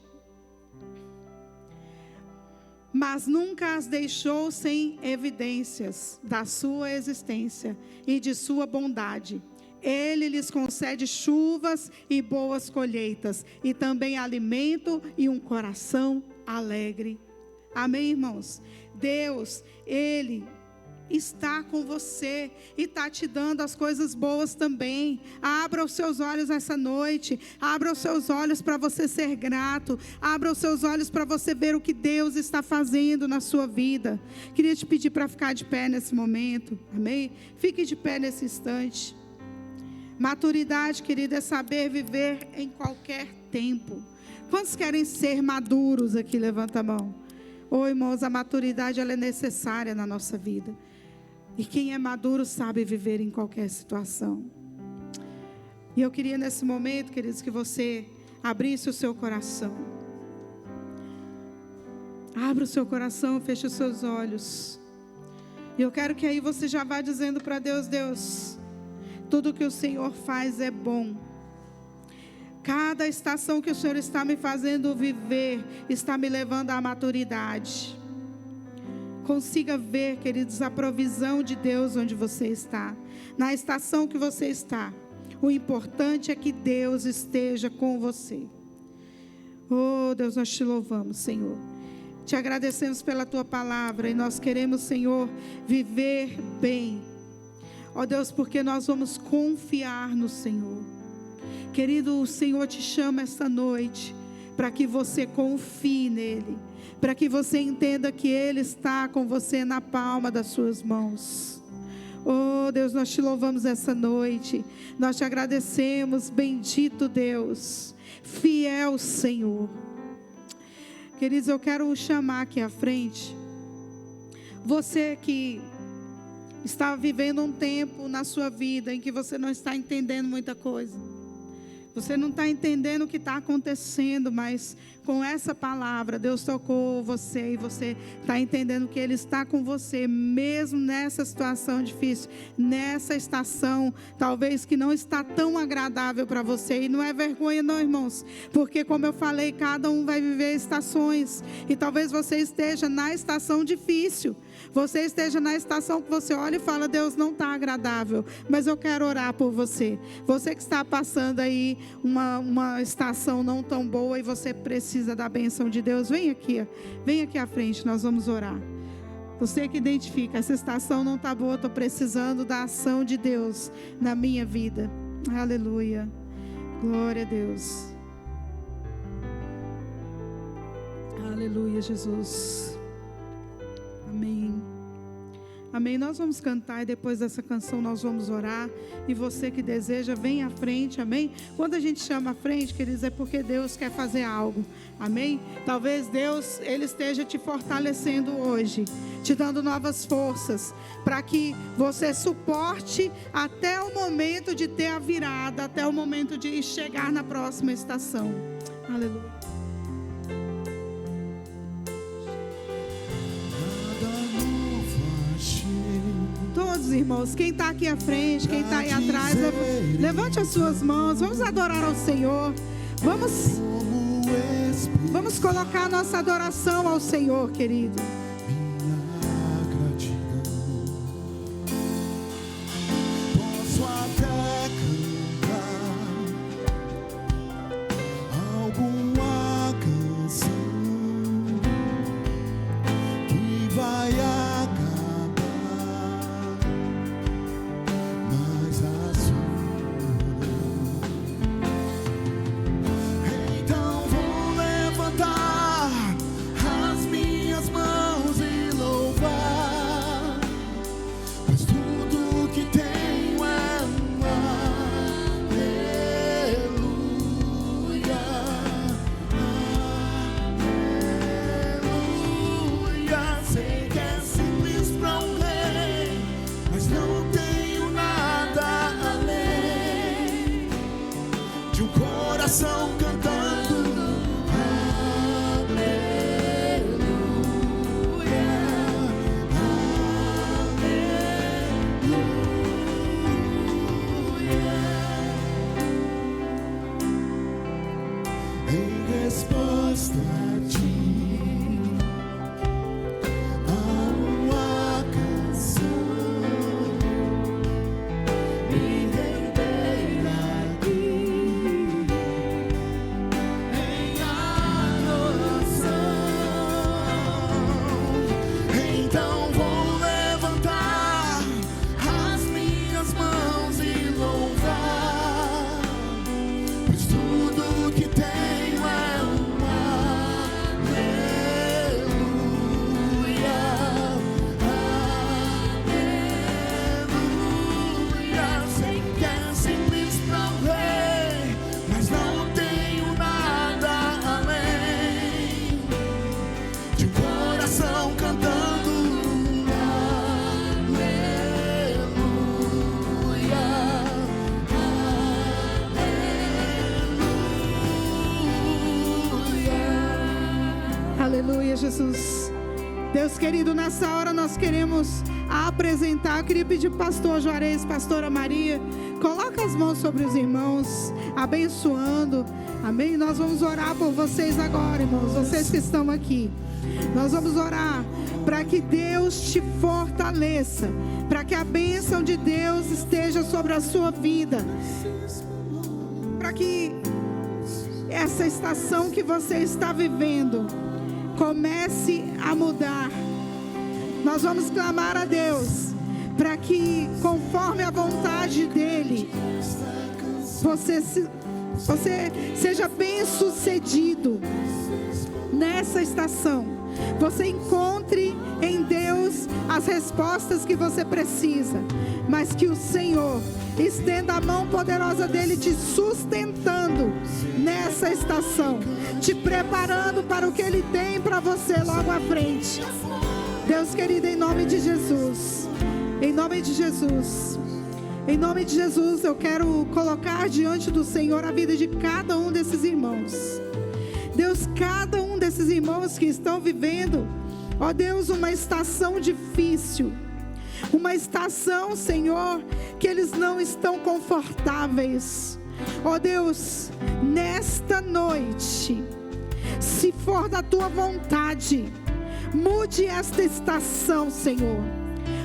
Mas nunca as deixou sem evidências da sua existência e de sua bondade. Ele lhes concede chuvas e boas colheitas, e também alimento e um coração alegre. Amém, irmãos? Deus, Ele está com você e está te dando as coisas boas também. Abra os seus olhos essa noite, abra os seus olhos para você ser grato, abra os seus olhos para você ver o que Deus está fazendo na sua vida. Queria te pedir para ficar de pé nesse momento, amém? Fique de pé nesse instante. Maturidade, querida, é saber viver em qualquer tempo. Quantos querem ser maduros aqui? Levanta a mão. Ô, irmãos, a maturidade ela é necessária na nossa vida. E quem é maduro sabe viver em qualquer situação. E eu queria nesse momento, queridos, que você abrisse o seu coração. Abra o seu coração, feche os seus olhos. E eu quero que aí você já vá dizendo para Deus: Deus, tudo que o Senhor faz é bom. Cada estação que o Senhor está me fazendo viver está me levando à maturidade. Consiga ver, queridos, a provisão de Deus onde você está. Na estação que você está, o importante é que Deus esteja com você. Oh, Deus, nós te louvamos, Senhor. Te agradecemos pela tua palavra e nós queremos, Senhor, viver bem. Ó Deus, porque nós vamos confiar no Senhor. Querido, o Senhor te chama esta noite para que você confie nele, para que você entenda que Ele está com você na palma das suas mãos. Oh Deus, nós te louvamos essa noite, nós te agradecemos, bendito Deus, fiel Senhor. Queridos, eu quero chamar aqui à frente, você que está vivendo um tempo na sua vida em que você não está entendendo muita coisa. Você não está entendendo o que está acontecendo, mas com essa palavra, Deus tocou você e você está entendendo que Ele está com você, mesmo nessa situação difícil, nessa estação, talvez que não está tão agradável para você. E não é vergonha não, irmãos, porque como eu falei, cada um vai viver estações, e talvez você esteja na estação difícil, você esteja na estação que você olha e fala: Deus, não está agradável, mas eu quero orar por você. Você que está passando aí uma estação não tão boa e você precisa da bênção de Deus, vem aqui à frente, nós vamos orar. Você que identifica, essa estação não está boa, estou precisando da ação de Deus na minha vida. Aleluia, glória a Deus. Aleluia, Jesus. Amém. Amém? Nós vamos cantar e depois dessa canção nós vamos orar. E você que deseja, vem à frente, amém? Quando a gente chama à frente, queridos, é porque Deus quer fazer algo, amém? Talvez Deus, Ele esteja te fortalecendo hoje, te dando novas forças, para que você suporte até o momento de ter a virada, até o momento de chegar na próxima estação. Aleluia. Todos, irmãos, quem está aqui à frente, quem está aí atrás, levante as suas mãos, vamos adorar ao Senhor, vamos colocar a nossa adoração ao Senhor, querido. Posso até cantar alguma canção que vai Aleluia, Jesus. Deus querido, nessa hora nós queremos apresentar. Eu queria pedir pastor Juarez, pastora Maria, coloca as mãos sobre os irmãos, abençoando, amém? Nós vamos orar por vocês agora, irmãos, vocês que estão aqui. Nós vamos orar para que Deus te fortaleça, para que a bênção de Deus esteja sobre a sua vida, para que essa estação que você está vivendo comece a mudar. Nós vamos clamar a Deus para que, conforme a vontade dEle, você seja bem-sucedido nessa estação. Você encontre em Deus as respostas que você precisa, mas que o Senhor estenda a mão poderosa dEle te sustentando nessa estação, te preparando para o que Ele tem para você logo à frente. Deus querido, em nome de Jesus, em nome de Jesus, em nome de Jesus, eu quero colocar diante do Senhor a vida de cada um desses irmãos. Deus, cada um desses irmãos que estão vivendo, ó Deus, uma estação difícil, uma estação, Senhor, que eles não estão confortáveis. Ó Deus, nesta noite, se for da tua vontade, mude esta estação, Senhor.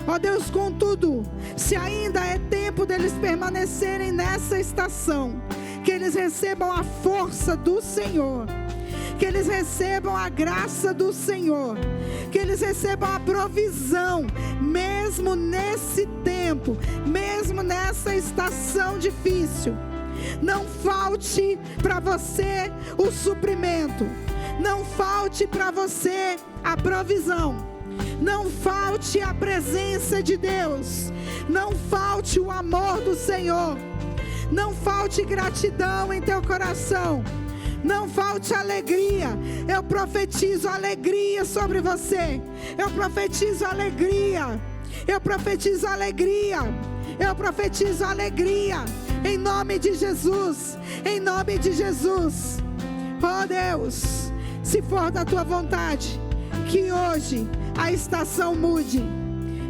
Ó Deus, contudo, se ainda é tempo deles permanecerem nessa estação, que eles recebam a força do Senhor, que eles recebam a graça do Senhor, que eles recebam a provisão, mesmo nesse tempo, mesmo nessa estação difícil. Não falte para você o suprimento, não falte para você a provisão, não falte a presença de Deus, não falte o amor do Senhor, não falte gratidão em teu coração, não falte alegria. Eu profetizo alegria sobre você, eu profetizo alegria, eu profetizo alegria, eu profetizo alegria, em nome de Jesus, em nome de Jesus. Oh Deus, se for da tua vontade, que hoje a estação mude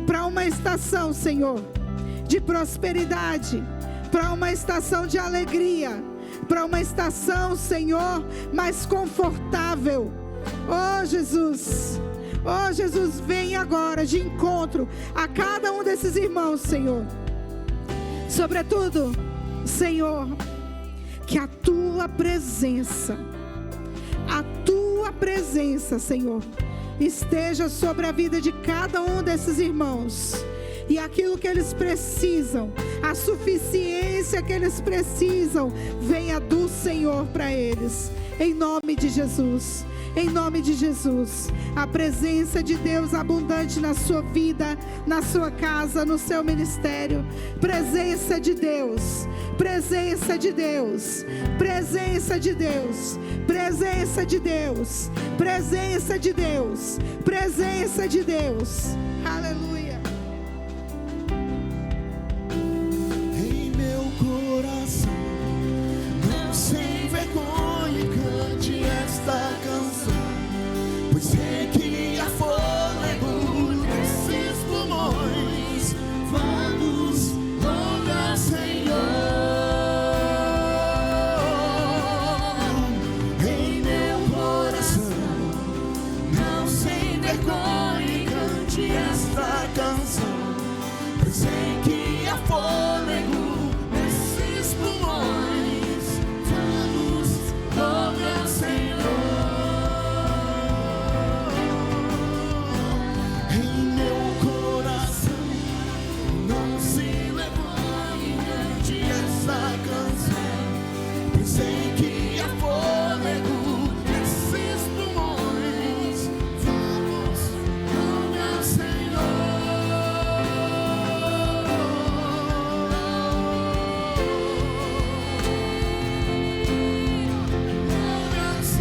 para uma estação, Senhor, de prosperidade, para uma estação de alegria, para uma estação, Senhor, mais confortável. Oh Jesus, vem agora de encontro a cada um desses irmãos, Senhor. Sobretudo, Senhor, que a tua presença, Senhor, esteja sobre a vida de cada um desses irmãos, e aquilo que eles precisam, a suficiência que eles precisam, venha do Senhor para eles, em nome de Jesus. Em nome de Jesus, a presença de Deus abundante na sua vida, na sua casa, no seu ministério. Presença de Deus, presença de Deus, presença de Deus, presença de Deus, presença de Deus, presença de Deus. Aleluia. Em meu coração, não sem vergonha, cante esta canção, pois sei que há fôlego nesses pulmões. Vamos louvar, Senhor. Em meu coração, não sem vergonha, cante esta canção, pois sei que há fôlego nesses pulmões. Vamos louvar, Senhor. Em meu coração, não se levante, cante essa canção, pois sei que há fôlego nesses pulmões. Vamos louvar, Senhor. Louvar, Senhor.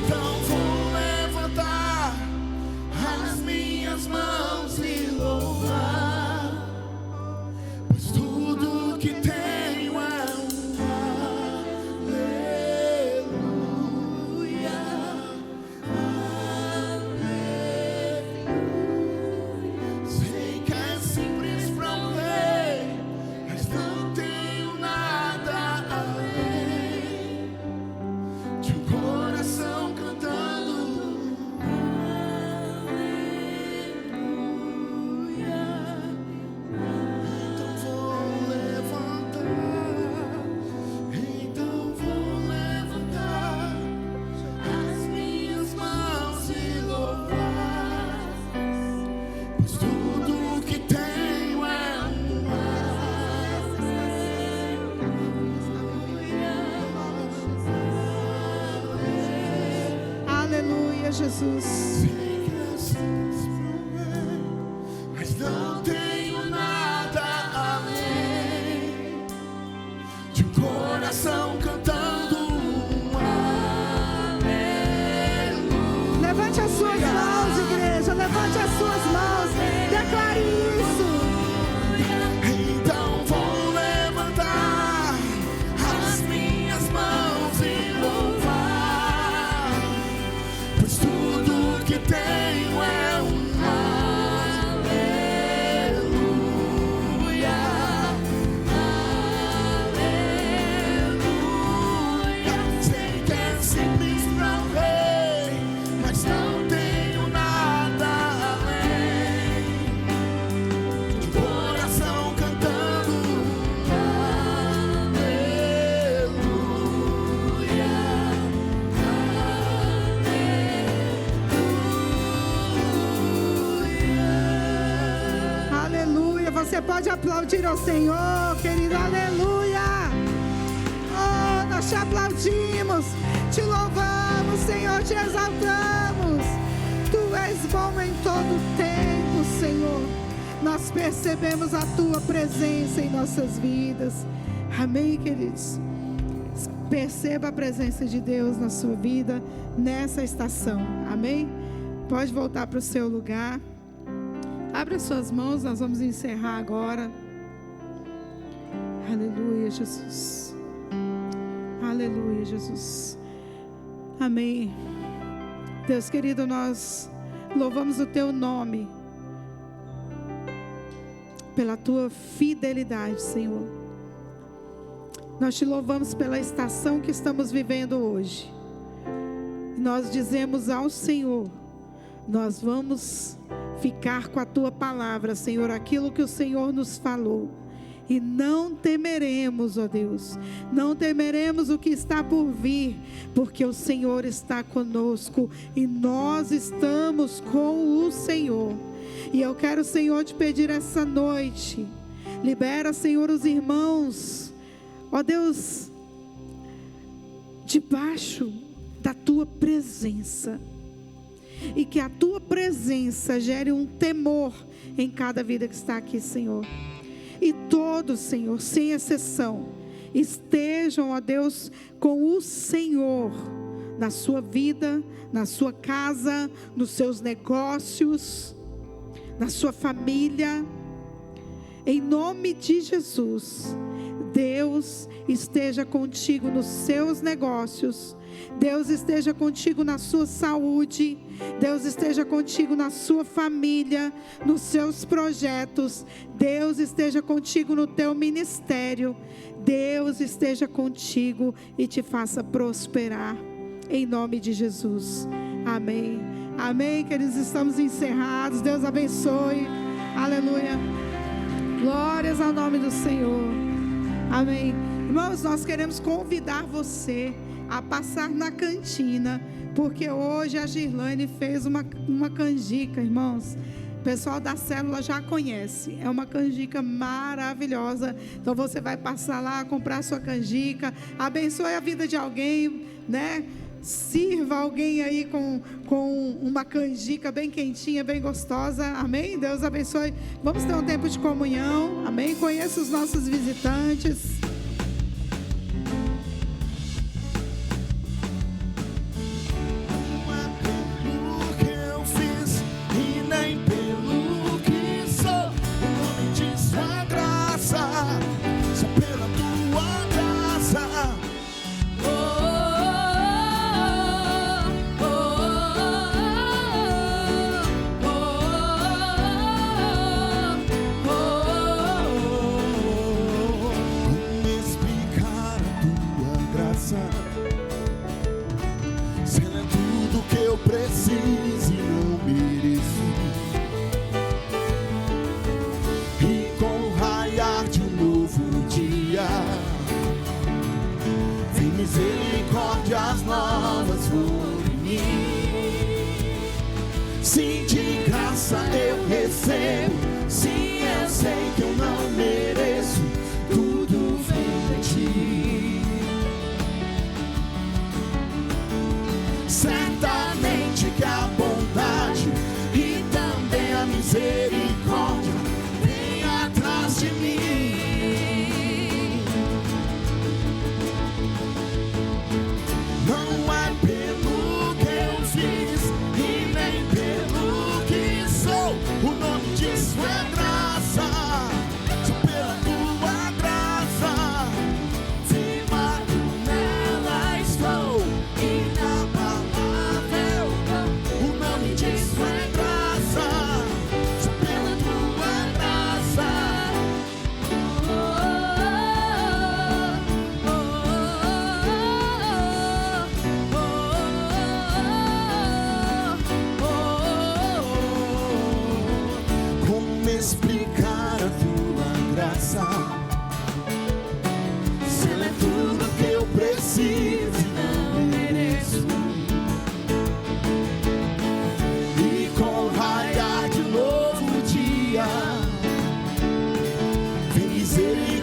Então vou levantar as minhas mãos e louvar, pois tudo que tenho é aleluia, aleluia. Sei que é simples pra ver, mas não tenho nada além de um coração cantando aleluia. Então vou levantar as minhas mãos e louvar, pois tudo que tenho é Aleluia, Jesus. Sei que é simples pra ver, mas não tenho nada além de um coração cantando aleluia. Levante as suas mãos, igreja, levante as suas mãos, declare isso. Então vou levantar as minhas mãos e louvar, pois tudo que tenho você pode aplaudir ao Senhor, querido, aleluia. Oh, nós te aplaudimos, te louvamos, Senhor, te exaltamos. Tu és bom em todo tempo, Senhor. Nós percebemos a tua presença em nossas vidas. Amém, queridos? Perceba a presença de Deus na sua vida nessa estação. Amém? Pode voltar para o seu lugar. Abra as suas mãos, nós vamos encerrar agora. Aleluia, Jesus. Aleluia, Jesus. Amém. Deus querido, nós louvamos o teu nome pela tua fidelidade, Senhor. Nós te louvamos pela estação que estamos vivendo hoje. Nós dizemos ao Senhor, nós vamos ficar com a tua palavra, Senhor, aquilo que o Senhor nos falou. E não temeremos, ó Deus, não temeremos o que está por vir, porque o Senhor está conosco e nós estamos com o Senhor. E eu quero, Senhor, te pedir essa noite, libera, Senhor, os irmãos, ó Deus, debaixo da tua presença, e que a tua presença gere um temor em cada vida que está aqui, Senhor. E todos, Senhor, sem exceção, estejam, ó Deus, com o Senhor na sua vida, na sua casa, nos seus negócios, na sua família. Em nome de Jesus, Deus esteja contigo nos seus negócios, Deus esteja contigo na sua saúde, Deus esteja contigo na sua família, nos seus projetos, Deus esteja contigo no teu ministério, Deus esteja contigo e te faça prosperar, em nome de Jesus. Amém. Amém, queridos, estamos encerrados. Deus abençoe. Aleluia. Glórias ao nome do Senhor. Amém. Irmãos, nós queremos convidar você a passar na cantina, porque hoje a Girlane fez uma canjica, irmãos. O pessoal da célula já conhece, é uma canjica maravilhosa. Então você vai passar lá, comprar sua canjica, abençoe a vida de alguém, né? Sirva alguém aí com uma canjica bem quentinha, bem gostosa, amém? Deus abençoe. Vamos ter um tempo de comunhão, amém? Conheça os nossos visitantes.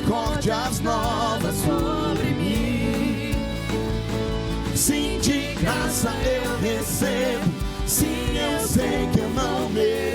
misericórdias novas sobre mim. Sim, de graça eu recebo. Sim, eu sei que eu não mereço.